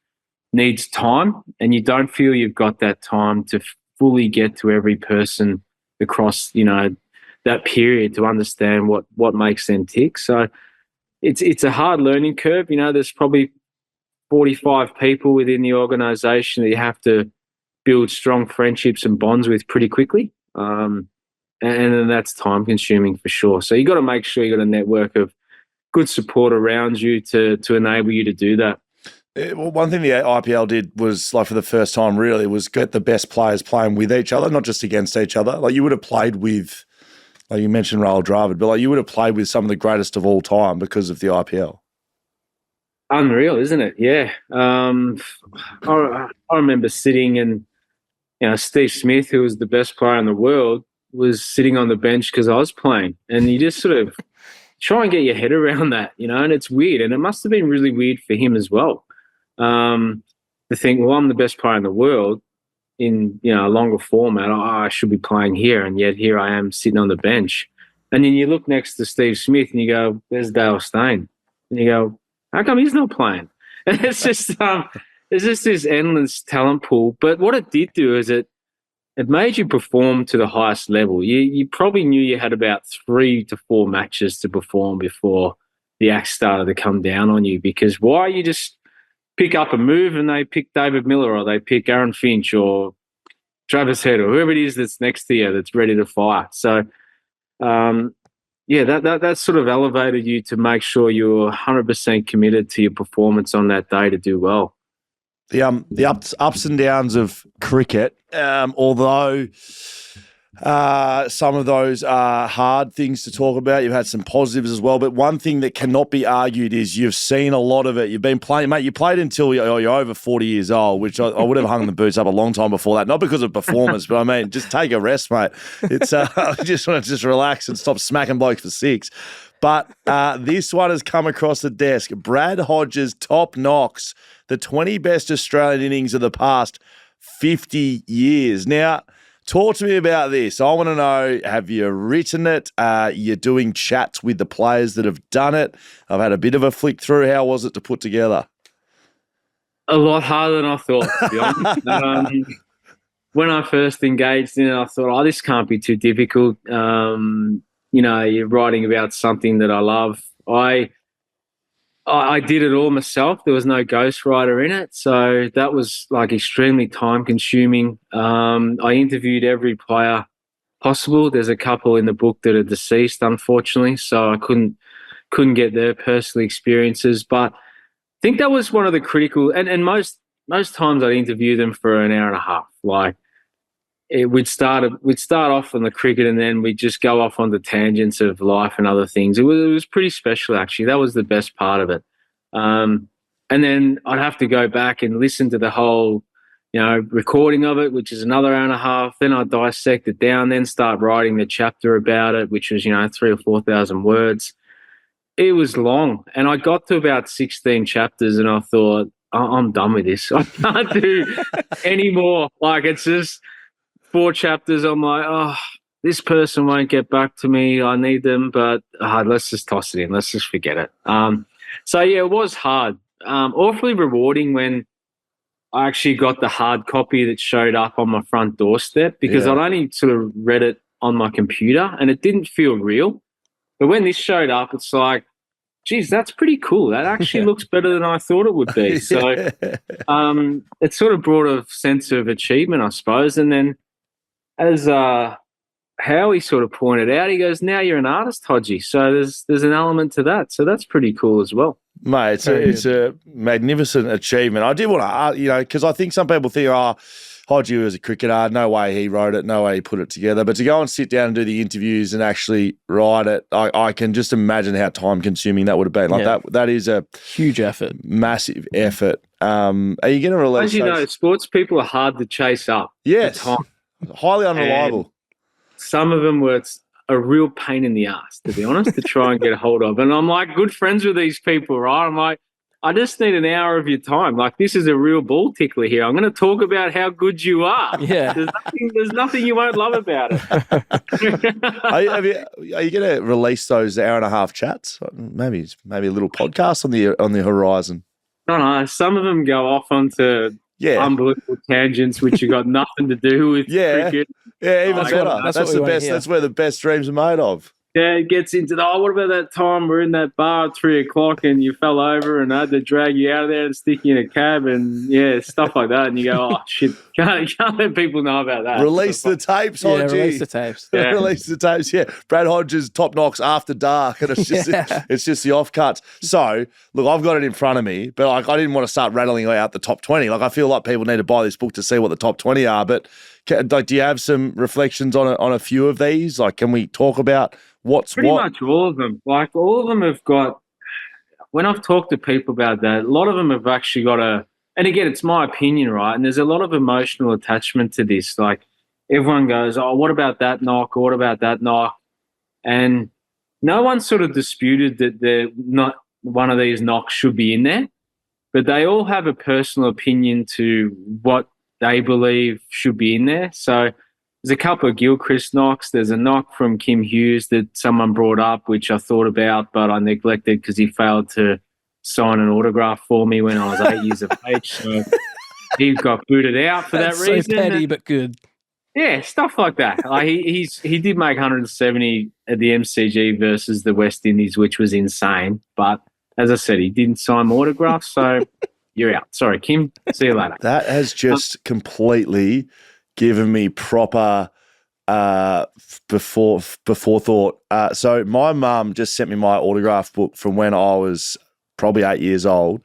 S2: needs time, and you don't feel you've got that time to fully get to every person across, that period to understand what makes them tick. So it's a hard learning curve. There's probably 45 people within the organisation that you have to build strong friendships and bonds with pretty quickly. And then that's time consuming for sure. So you got to make sure you got a network of good support around you to enable you to do that.
S1: Well, one thing the IPL did was, like, for the first time really, was get the best players playing with each other, not just against each other. Like, you would have played with, like you mentioned, Rahul Dravid, but you would have played with some of the greatest of all time because of the IPL.
S2: Unreal, isn't it? Yeah. I remember sitting and, Steve Smith, who was the best player in the world, was sitting on the bench because I was playing. And you just sort of try and get your head around that, and it's weird. And it must have been really weird for him as well. To think, well, I'm the best player in the world in, a longer format. I should be playing here. And yet here I am sitting on the bench. And then you look next to Steve Smith and you go, there's Dale Steyn. And you go, how come he's not playing? And it's just this endless talent pool. But what it did do is it made you perform to the highest level. You probably knew you had about 3 to 4 matches to perform before the axe started to come down on you, because why you just pick up a move and they pick David Miller or they pick Aaron Finch or Travis Head or whoever it is that's next to you that's ready to fire. So, that sort of elevated you to make sure you're 100% committed to your performance on that day to do well.
S1: The ups and downs of cricket, although some of those are hard things to talk about. You've had some positives as well, but one thing that cannot be argued is you've seen a lot of it. You've been playing, mate. You played until you're over 40 years old, which I would have hung the boots up a long time before that. Not because of performance, but I mean, just take a rest, mate. It's I just want to relax and stop smacking blokes for 6. But this one has come across the desk. Brad Hodge's top knocks, the 20 best Australian innings of the past 50 years. Now, talk to me about this. I want to know, have you written it? You're doing chats with the players that have done it. I've had a bit of a flick through. How was it to put together?
S2: A lot harder than I thought, to be honest. When I first engaged in it, I thought, this can't be too difficult. You're writing about something that I love. I did it all myself. There was no ghostwriter in it. So that was extremely time consuming. I interviewed every player possible. There's a couple in the book that are deceased, unfortunately. So I couldn't get their personal experiences. But I think that was one of the critical, and most times I'd interview them for an hour and a half. We'd start off on the cricket and then we'd just go off on the tangents of life and other things. It was pretty special, actually. That was the best part of it. And then I'd have to go back and listen to the whole, recording of it, which is another hour and a half. Then I'd dissect it down, then start writing the chapter about it, which was, 3,000 or 4,000 words. It was long. And I got to about 16 chapters and I thought, I'm done with this. I can't do any more. It's just 4 chapters. I'm like, this person won't get back to me. I need them, but let's just toss it in. Let's just forget it. It was hard. Awfully rewarding when I actually got the hard copy that showed up on my front doorstep, because I'd only sort of read it on my computer and it didn't feel real. But when this showed up, it's like, geez, that's pretty cool. That actually looks better than I thought it would be. So it sort of brought a sense of achievement, I suppose. And then as how he sort of pointed out, he goes, now you're an artist, Hodgie. So there's an element to that. So that's pretty cool as well.
S1: Mate, it's a magnificent achievement. I did want to, because I think some people think, Hodgie was a cricketer. No way he wrote it. No way he put it together. But to go and sit down and do the interviews and actually write it, I can just imagine how time-consuming that would have been. That is a
S3: huge effort,
S1: massive effort. Are you going to release?
S2: As you know, sports people are hard to chase up.
S1: Yes, highly unreliable.
S2: And some of them were a real pain in the ass, to be honest, to try and get a hold of. And I'm like good friends with these people, right? I'm like, I just need an hour of your time. Like, this is a real ball tickler here. I'm going to talk about how good you are.
S3: Yeah.
S2: There's nothing you won't love about it.
S1: Are you going to release those hour-and-a-half chats? Maybe a little podcast on the horizon.
S2: I don't know. Some of them go off onto unbelievable tangents, which you got nothing to do with cricket.
S1: Yeah, even better. That's the best. That's where the best dreams are made of.
S2: Yeah, it gets into what about that time we're in that bar at 3 o'clock and you fell over and I had to drag you out of there and stick you in a cab and stuff like that. And you go, oh, shit, can't let people know about that.
S1: Release the tapes, Hodge.
S3: Release the tapes.
S1: Yeah. Release the tapes, Brad Hodge's Top Knocks After Dark, and it's just the offcuts. So, look, I've got it in front of me, but I didn't want to start rattling out the top 20. I feel like people need to buy this book to see what the top 20 are, but do you have some reflections on a few of these? Can we talk about what's
S2: pretty much all of them? All of them have got. When I've talked to people about that, a lot of them have actually got and again, it's my opinion, right? And there's a lot of emotional attachment to this. Everyone goes, oh, what about that knock? Or what about that knock? And no one sort of disputed that not one of these knocks should be in there, but they all have a personal opinion to what they believe should be in there. So there's a couple of Gilchrist knocks. There's a knock from Kim Hughes that someone brought up, which I thought about, but I neglected because he failed to sign an autograph for me when I was 8 years of age. So he got booted out for that reason.
S3: So petty, but good.
S2: Yeah, stuff like that. He did make 170 at the MCG versus the West Indies, which was insane. But as I said, he didn't sign autographs, so you're out. Sorry, Kim. See you later.
S1: That has just completely given me proper before thought. So my mum just sent me my autograph book from when I was probably 8 years old.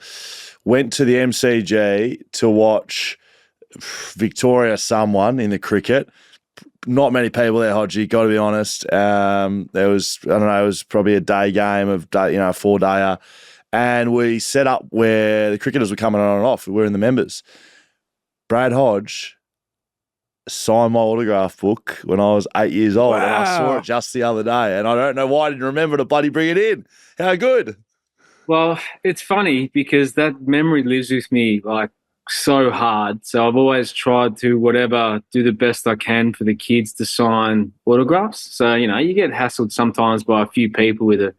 S1: Went to the MCG to watch Victoria someone in the cricket. Not many people there, Hodgie, got to be honest. There was, I don't know, it was probably a day game of, a 4-dayer. And we set up where the cricketers were coming on and off. We were in the members. Brad Hodge signed my autograph book when I was 8 years old.
S3: Wow.
S1: And I saw it just the other day. And I don't know why I didn't remember to bloody bring it in. How good.
S2: Well, it's funny because that memory lives with me so hard. So I've always tried to do the best I can for the kids to sign autographs. So, you get hassled sometimes by a few people with a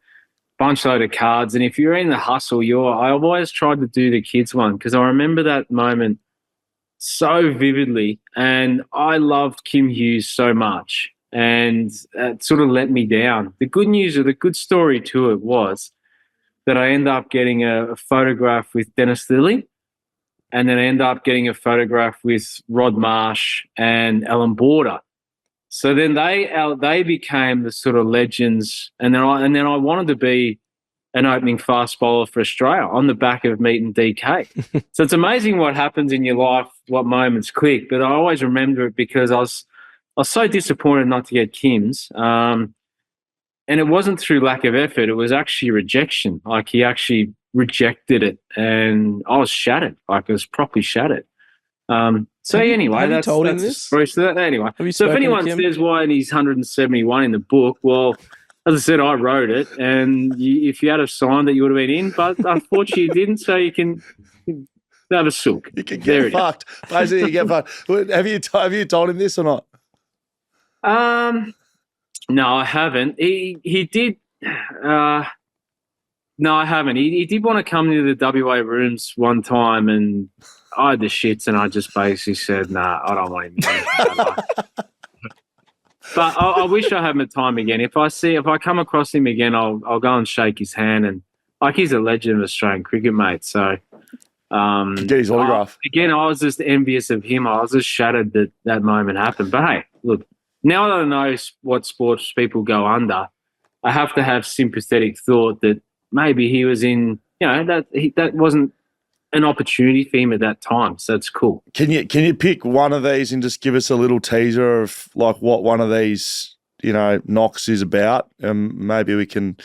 S2: bunch load of cards. And if you're in the hustle, I've always tried to do the kids one because I remember that moment so vividly. And I loved Kim Hughes so much. And it sort of let me down. The good news or the good story to it was that I ended up getting a photograph with Dennis Lilly. And then I ended up getting a photograph with Rod Marsh and Alan Border. So then they became the sort of legends. And then I wanted to be an opening fast bowler for Australia on the back of meeting DK. So it's amazing what happens in your life, what moments click. But I always remember it because I was so disappointed not to get Kim's. And it wasn't through lack of effort. It was actually rejection. He actually rejected it, and I was shattered. It was properly shattered. Anyway, that's
S3: told him
S2: the
S3: this?
S2: story to that. Anyway, so if anyone
S3: to
S2: says why he's 171 in the book, well, as I said, I wrote it, and if you had have signed it, you would have been in. But unfortunately, you didn't. So you can have a sook.
S1: You can get fucked. Basically, you get fucked. Have you told him this or not?
S2: No, I haven't. He did. No, I haven't. He did want to come into the WA rooms one time, and I had the shits, and I just basically said, "Nah, I don't want him." But I wish I had my time again. If I come across him again, I'll go and shake his hand, and he's a legend of Australian cricket, mate. So
S1: get his autograph.
S2: I was just envious of him. I was just shattered that moment happened. But hey, look. now that I know what sports people go under, I have to have sympathetic thought that maybe he was in, that wasn't an opportunity for him at that time. So it's cool.
S1: Can you pick one of these and just give us a little teaser of like what one of these, knocks is about? Maybe we can,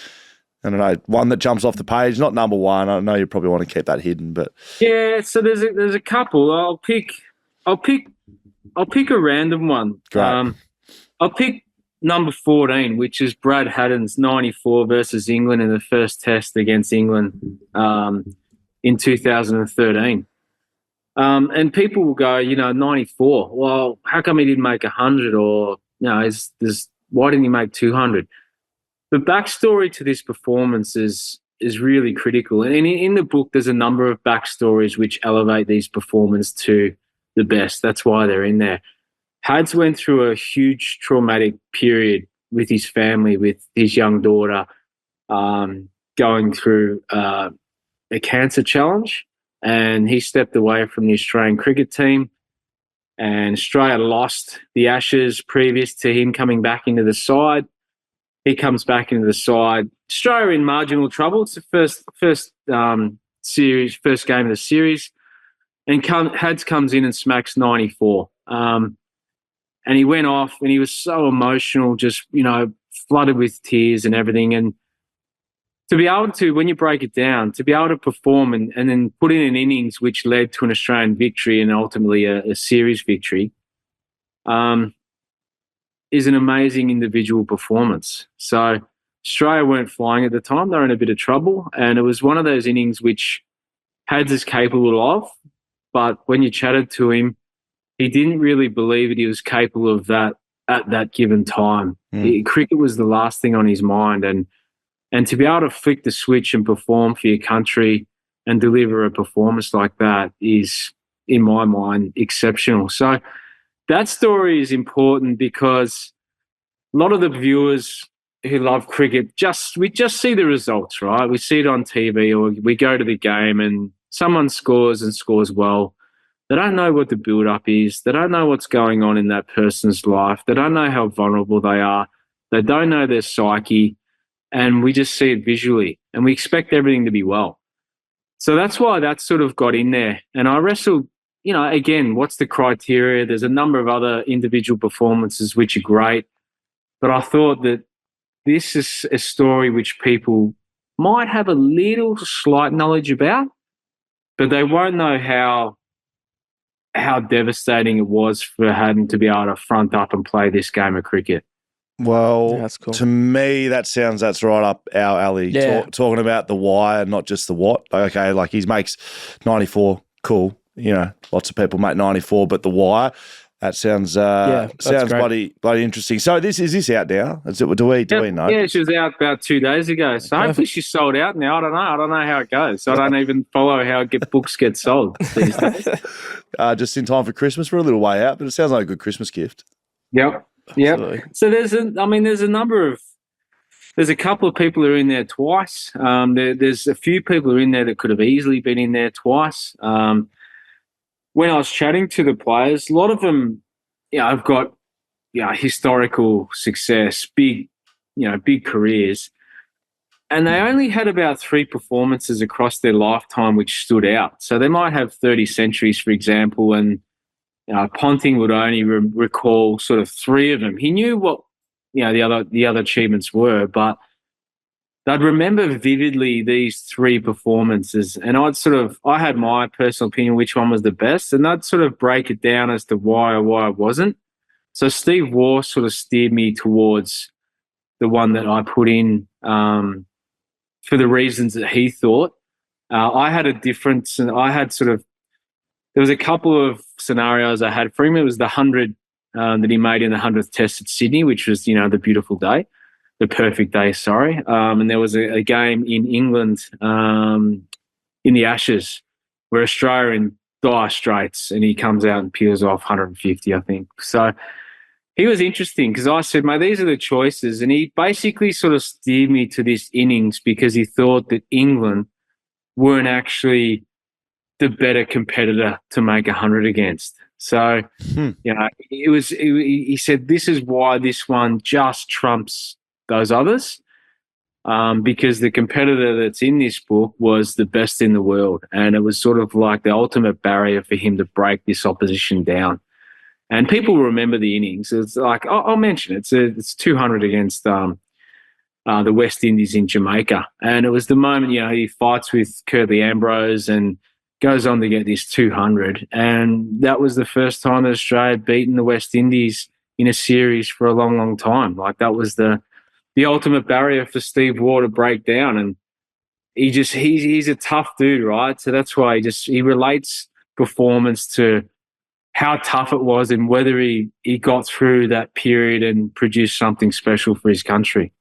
S1: I don't know, one that jumps off the page, not number one. I know you probably want to keep that hidden, but
S2: yeah. So there's a couple. I'll pick a random one.
S1: Great.
S2: I'll pick number 14, which is Brad Haddon's 94 versus England in the first test against England in 2013. And people will go, 94. Well, how come he didn't make 100? Or, why didn't he make 200? The backstory to this performance is really critical. And in the book, there's a number of backstories which elevate these performances to the best. That's why they're in there. Hads went through a huge traumatic period with his family, with his young daughter going through a cancer challenge, and he stepped away from the Australian cricket team, and Australia lost the Ashes previous to him coming back into the side. He comes back into the side. Australia in marginal trouble. It's the first game of the series, and Hads comes in and smacks 94. And he went off and he was so emotional, just, flooded with tears and everything. And to be able to, when you break it down, to be able to perform and then put in an innings which led to an Australian victory and ultimately a series victory is an amazing individual performance. So Australia weren't flying at the time. They were in a bit of trouble. And it was one of those innings which Hads is capable of. But when you chatted to him, he didn't really believe that he was capable of that at that given time. Cricket was the last thing on his mind. And to be able to flick the switch and perform for your country and deliver a performance like that is, in my mind, exceptional. So that story is important because a lot of the viewers who love cricket, we just see the results, right? We see it on TV or we go to the game and someone scores and scores well. They don't know what the build-up is. They don't know what's going on in that person's life. They don't know how vulnerable they are. They don't know their psyche. And we just see it visually. And we expect everything to be well. So that's why that sort of got in there. And I wrestled, again, what's the criteria? There's a number of other individual performances which are great. But I thought that this is a story which people might have a little slight knowledge about, but they won't know how devastating it was for Haden to be able to front up and play this game of cricket.
S1: Well,
S3: Yeah, that's cool.
S1: To me, that's right up our alley.
S3: Yeah.
S1: Talking about the why and not just the what. Okay, like he makes 94, cool. Lots of people make 94, but the why, that sounds bloody interesting. So is this out now? Do we know?
S2: Yeah, she was out about 2 days ago. So hopefully she's sold out now. I don't know. I don't know how it goes. I don't even follow how books get sold these days.
S1: Just in time for Christmas. We're a little way out, but it sounds like a good Christmas gift.
S2: Yep. So there's a couple of people who are in there twice. There's a few people who are in there that could have easily been in there twice. When I was chatting to the players, a lot of them, I've got, historical success, big careers, and they only had about 3 performances across their lifetime which stood out. So they might have 30 centuries, for example, and Ponting would only recall sort of 3 of them. He knew what the other achievements were, but they'd remember vividly these 3 performances, and I had my personal opinion which one was the best, and I'd sort of break it down as to why it wasn't. So Steve Waugh sort of steered me towards the one that I put in for the reasons that he thought. I had a difference, and there was a couple of scenarios I had for him. It was the 100 that he made in the 100th Test at Sydney, which was, the beautiful day. The perfect day, sorry. And there was a game in England in the Ashes where Australia in dire straits, and he comes out and peels off 150, I think. So he was interesting because I said, mate, these are the choices. And he basically sort of steered me to this innings because he thought that England weren't actually the better competitor to make 100 against. So, he said, this is why this one just trumps those others, because the competitor that's in this book was the best in the world. And it was sort of like the ultimate barrier for him to break this opposition down. And people remember the innings. It's like, I'll mention it. It's 200 against the West Indies in Jamaica. And it was the moment, he fights with Curtly Ambrose and goes on to get this 200. And that was the first time that Australia had beaten the West Indies in a series for a long, long time. Like, that was the ultimate barrier for Steve Waugh to break down. And he's a tough dude, right? So that's why he relates performance to how tough it was and whether he got through that period and produced something special for his country.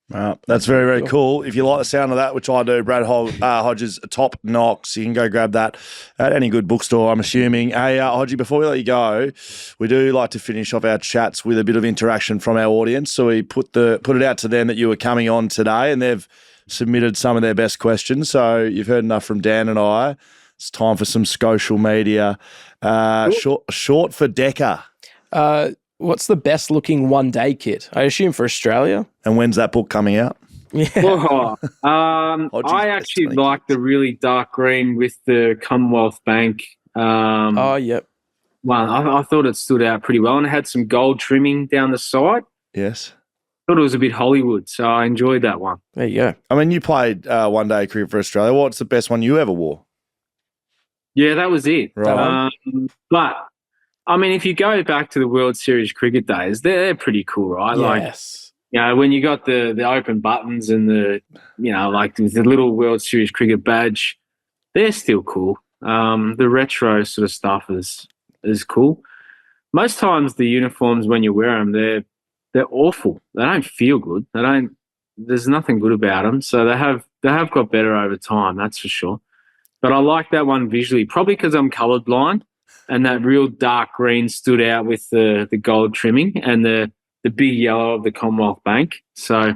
S1: That's very, very cool. If you like the sound of that, which I do, Brad Hodge's Top Knocks, you can go grab that at any good bookstore, I'm assuming. Hey, Hodgie, before we let you go, we do like to finish off our chats with a bit of interaction from our audience. So we put it out to them that you were coming on today, and they've submitted some of their best questions. So you've heard enough from Dan and I. It's time for some social media. Short for Decker.
S3: What's the best looking one-day kit? I assume for Australia.
S1: And when's that book coming out?
S3: Yeah.
S2: I actually like the really dark green with the Commonwealth Bank.
S3: Yep.
S2: Well, I thought it stood out pretty well, and it had some gold trimming down the side.
S1: Yes.
S2: Thought it was a bit Hollywood, so I enjoyed that one.
S3: There you go.
S1: I mean, you played one-day cricket for Australia. What's the best one you ever wore?
S2: Yeah, that was it.
S1: Right.
S2: But, I mean, if you go back to the World Series cricket days, they're pretty cool, right?
S3: Yes.
S2: Like, when you got the open buttons and the little World Series cricket badge, they're still cool. The retro sort of stuff is cool. Most times the uniforms, when you wear them, they're awful. They don't feel good. There's nothing good about them. So they have got better over time, that's for sure. But I like that one visually, probably because I'm colorblind, and that real dark green stood out with the gold trimming and the big yellow of the Commonwealth Bank. So,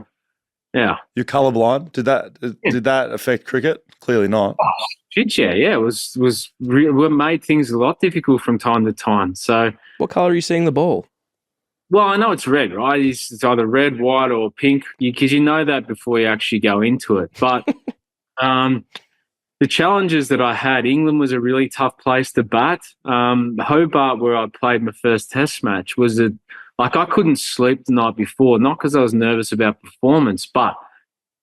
S2: yeah.
S1: You're colorblind. Did that affect cricket? Clearly not.
S2: Oh, shit, yeah. It was what made things a lot difficult from time to time. So,
S3: what color are you seeing the ball?
S2: Well, I know it's red, right? It's either red, white, or pink, because you know that before you actually go into it. But the challenges that I had, England was a really tough place to bat. Hobart, where I played my first Test match, was I couldn't sleep the night before, not because I was nervous about performance, but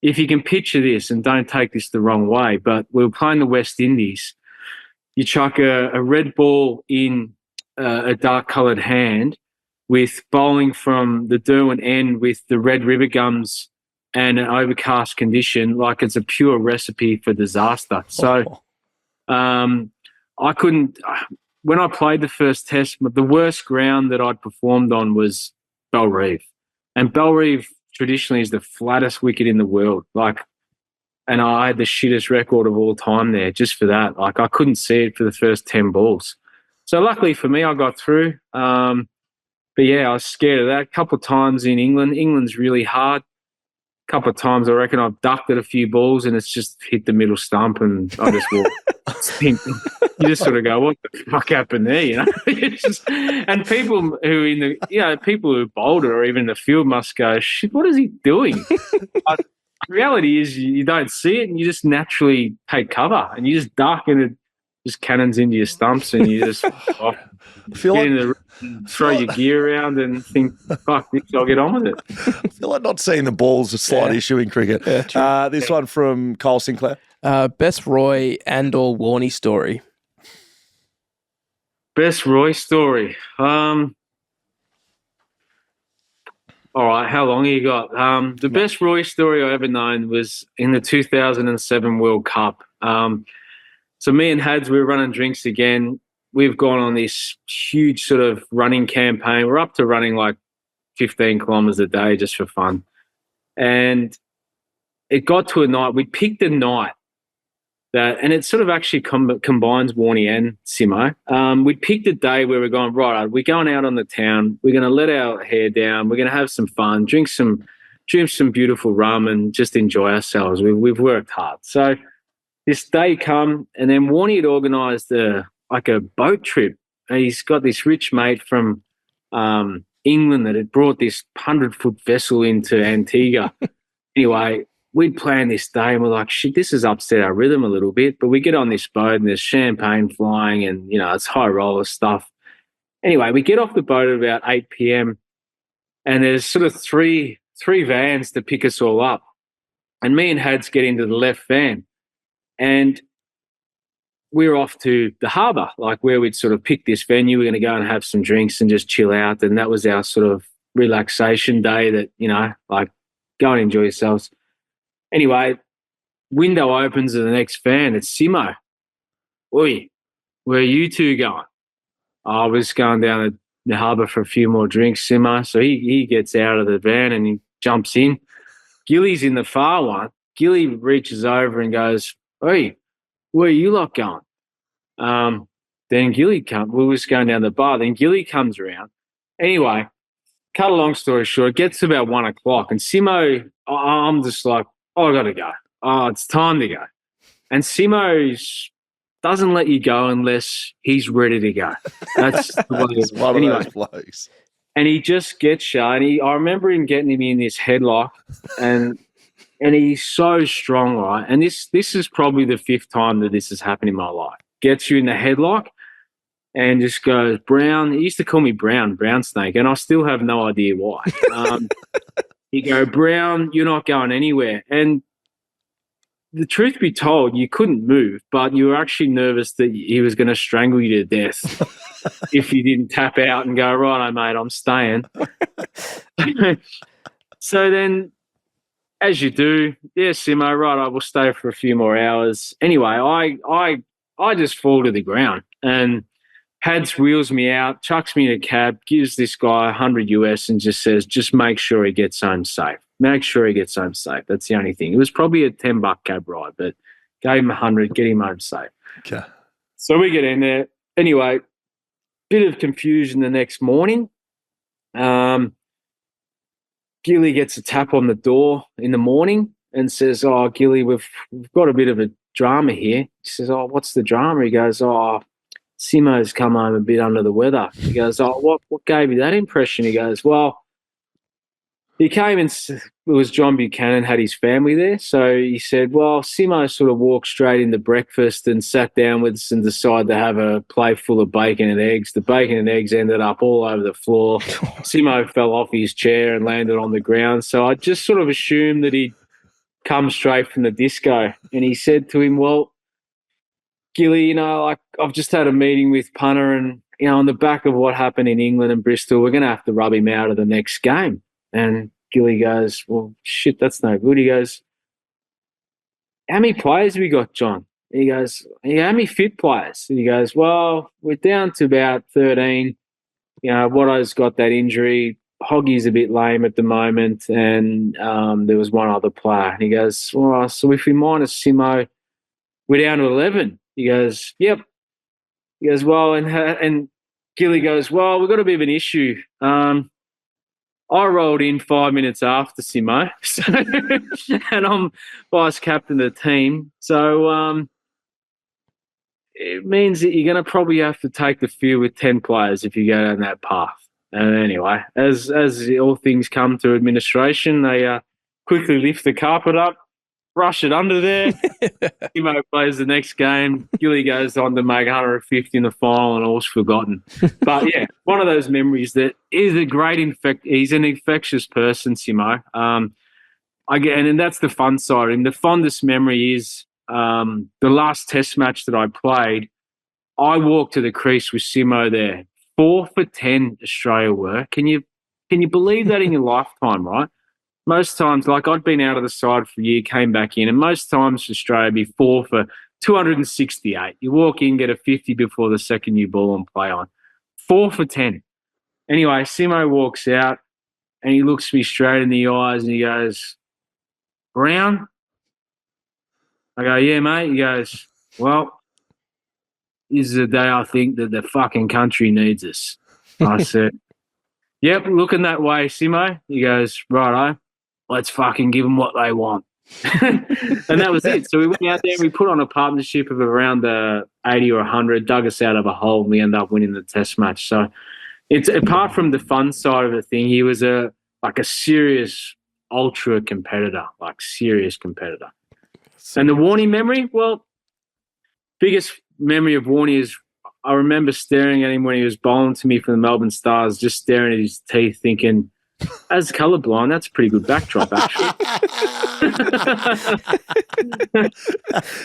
S2: if you can picture this, and don't take this the wrong way, but we were playing the West Indies. You chuck a red ball in a dark-coloured hand with bowling from the Derwent end with the red river gums and an overcast condition, like it's a pure recipe for disaster. So I couldn't – when I played the first Test, the worst ground that I'd performed on was Bellerive. And Bellerive traditionally is the flattest wicket in the world. And I had the shittest record of all time there just for that. I couldn't see it for the first 10 balls. So luckily for me, I got through. But, yeah, I was scared of that. A couple of times in England. England's really hard. Couple of times I reckon I've ducked at a few balls and it's just hit the middle stump and I just walk. You just sort of go, what the fuck happened there? And people who bowled it or even in the field must go, shit, what is he doing? But the reality is you don't see it and you just naturally take cover and you just duck and it just cannons into your stumps and you just throw your gear around and think, fuck this, I'll get on with it.
S1: I feel like not seeing the ball's a slight issue in cricket. Yeah, this one from Cole Sinclair.
S3: Best Roy and or Warney story.
S2: Best Roy story. All right, how long you got? The best Roy story I ever known was in the 2007 World Cup. So me and Hads, we were running drinks again. We've gone on this huge sort of running campaign. We're up to running like 15 kilometres a day just for fun. And it got to a night, we picked a night that, and it sort of actually combines Warney and Simo. We picked a day where we're going, right, we're going out on the town. We're going to let our hair down. We're going to have some fun, drink some beautiful rum and just enjoy ourselves. We've worked hard. So this day come, and then Warnie had organised a boat trip. And he's got this rich mate from England that had brought this 100-foot vessel into Antigua. Anyway, we'd planned this day and we're like, shit, this has upset our rhythm a little bit. But we get on this boat and there's champagne flying and, it's high roller stuff. Anyway, we get off the boat at about 8 p.m. and there's sort of three vans to pick us all up. And me and Hads get into the left van and we're off to the harbour, like where we'd sort of pick this venue. We're going to go and have some drinks and just chill out. And that was our sort of relaxation day that, like go and enjoy yourselves. Anyway, window opens in the next van. It's Simo. Oi, where are you two going? I was going down to the harbour for a few more drinks, Simo. So he gets out of the van and he jumps in. Gilly's in the far one. Gilly reaches over and goes, oi, where are you lot going? Then Gilly comes. We were just going down the bar. Then Gilly comes around. Anyway, cut a long story short, it gets to about 1 o'clock and Simo, I'm just like, I got to go. Oh, it's time to go. And Simo doesn't let you go unless he's ready to go. That's the way
S1: He's one of those blokes.
S2: And he just gets shut. I remember him getting him in this headlock and he's so strong, right? And this is probably the 5th time that this has happened in my life. Gets you in the headlock and just goes, Brown. He used to call me Brown Snake, and I still have no idea why. You go, Brown, you're not going anywhere. And the truth be told, you couldn't move, but you were actually nervous that he was going to strangle you to death if you didn't tap out and go, right, mate, I'm staying. So then, as you do, yeah, Simo, right, I will stay for a few more hours. Anyway, I just fall to the ground and Hads wheels me out, chucks me in a cab, gives this guy 100 US and just says, just make sure he gets home safe. Make sure he gets home safe. That's the only thing. It was probably a $10 cab ride, but gave him 100, get him home safe.
S1: Okay.
S2: So we get in there. Anyway, bit of confusion the next morning. Gilly gets a tap on the door in the morning and says, oh, Gilly, we've got a bit of a drama here. He says, oh, what's the drama? He goes, oh, Simo's come home a bit under the weather. He goes, oh, what gave you that impression? He goes, well, he came and it was John Buchanan, had his family there. So he said, well, Simo sort of walked straight into breakfast and sat down with us and decided to have a plate full of bacon and eggs. The bacon and eggs ended up all over the floor. Simo fell off his chair and landed on the ground. So I just sort of assumed that he'd come straight from the disco. And he said to him, well, Gilly, I've just had a meeting with Punter and, on the back of what happened in England and Bristol, we're going to have to rub him out of the next game. And Gilly goes, well, shit, that's no good. He goes, how many players have we got, John? He goes, yeah, how many fit players? And he goes, well, we're down to about 13. Watto's got that injury. Hoggy's a bit lame at the moment. And there was one other player. And he goes, well, so if we minus Simo, we're down to 11. He goes, yep. He goes, well, and Gilly goes, well, we've got a bit of an issue. I rolled in 5 minutes after Simo, and I'm vice captain of the team. So it means that you're going to probably have to take the field with 10 players if you go down that path. And anyway, as all things come to administration, they quickly lift the carpet up, brush it under there. Simo plays the next game. Gilly goes on to make 150 in the final and all's forgotten. But, yeah, one of those memories that is a great he's an infectious person, Simo. And that's the fun side. And the fondest memory is the last test match that I played. I walked to the crease with Simo there. 4 for 10 Australia were. Can you believe that in your lifetime, right? Most times, like I'd been out of the side for a year, came back in, and most times Australia would be 4 for 268. You walk in, get a 50 before the second new ball and play on. 4 for 10. Anyway, Simo walks out and he looks me straight in the eyes and he goes, Brown? I go, yeah, mate. He goes, well, this is the day I think that the fucking country needs us. I said, yep, looking that way, Simo. He goes, righto. Let's fucking give them what they want. And that was it. So we went out there and we put on a partnership of around 80 or 100, dug us out of a hole, and we ended up winning the test match. So it's apart from the fun side of the thing, he was a serious ultra competitor, serious competitor. And the Warney memory, well, biggest memory of Warney is I remember staring at him when he was bowling to me for the Melbourne Stars, just staring at his teeth thinking, as colourblind, that's a pretty good backdrop, actually.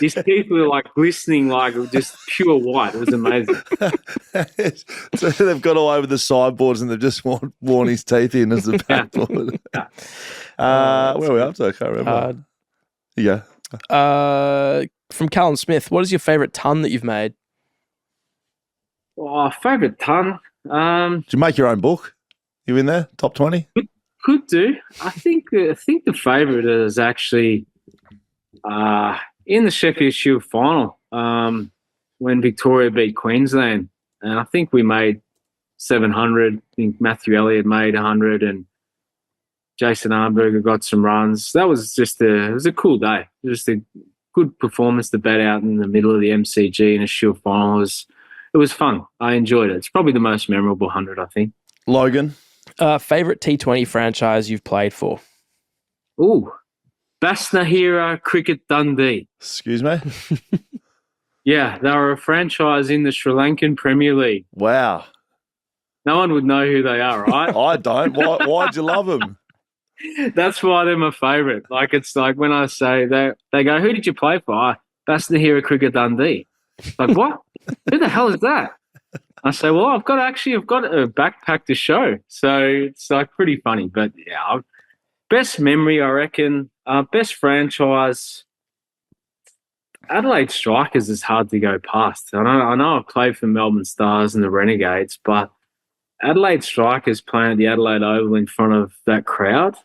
S2: His teeth were glistening, just pure white. It was amazing.
S1: So they've got all over the sideboards and they've just worn his teeth in as a backboard. Where are we up to? I can't remember. Yeah.
S3: From Callum Smith, what is your favourite ton that you've made?
S2: Oh, favourite ton?
S1: Did you make your own book? You in there? Top 20?
S2: Could do. I think the favourite is actually in the Sheffield Shield final when Victoria beat Queensland. And I think we made 700. I think Matthew Elliott made 100 and Jason Arnberger got some runs. That was it was a cool day. Just a good performance to bat out in the middle of the MCG in a Shield final. It was fun. I enjoyed it. It's probably the most memorable 100, I think.
S1: Logan?
S3: Favourite T20 franchise you've played for?
S2: Ooh, Basnahira Cricket Dundee.
S1: Excuse me?
S2: Yeah, they were a franchise in the Sri Lankan Premier League.
S1: Wow.
S2: No one would know who they are, right?
S1: I don't. Why'd you love them?
S2: That's why they're my favourite. It's like when I say, they go, who did you play for? Basnahira Cricket Dundee. Like, what? Who the hell is that? I say, well, I've got a backpack to show. So it's pretty funny. But yeah, best memory, I reckon, best franchise, Adelaide Strikers is hard to go past. I know I've played for Melbourne Stars and the Renegades, but Adelaide Strikers playing at the Adelaide Oval in front of that crowd,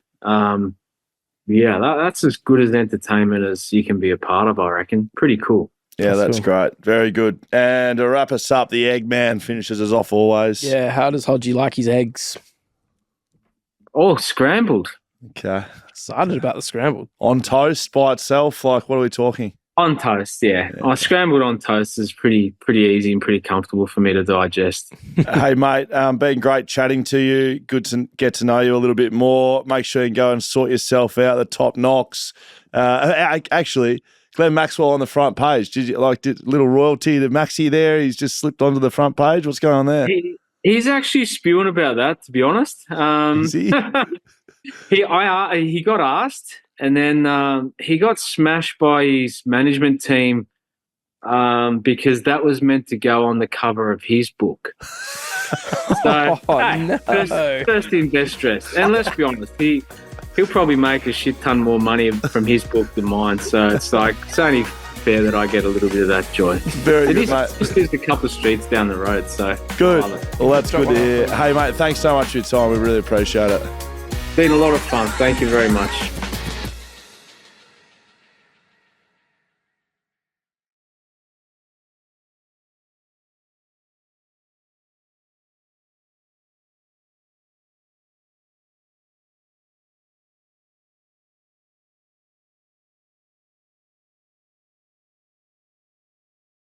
S2: that's as good as entertainment as you can be a part of, I reckon. Pretty cool.
S1: Yeah, that's great. Very good. And to wrap us up, the Eggman finishes us off always.
S3: Yeah, how does Hodgie like his eggs?
S2: Oh, scrambled.
S1: Okay.
S3: Excited about the scrambled.
S1: On toast by itself, what are we talking?
S2: On toast, yeah. Scrambled on toast is pretty easy and pretty comfortable for me to digest.
S1: Hey, mate, been great chatting to you. Good to get to know you a little bit more. Make sure you can go and sort yourself out, the top knocks. Actually, Glenn Maxwell on the front page. Did you little royalty to Maxie there? He's just slipped onto the front page. What's going on there?
S2: He's actually spewing about that, to be honest.
S1: Is he?
S2: He got asked, and then he got smashed by his management team because that was meant to go on the cover of his book. So, first in best dressed. And let's be honest, he'll probably make a shit ton more money from his book than mine. So it's only fair that I get a little bit of that joy.
S1: Very good, mate.
S2: It's just a couple of streets down the road. So
S1: good. Well, that's good to hear. Hey, mate, thanks so much for your time. We really appreciate it.
S2: Been a lot of fun. Thank you very much.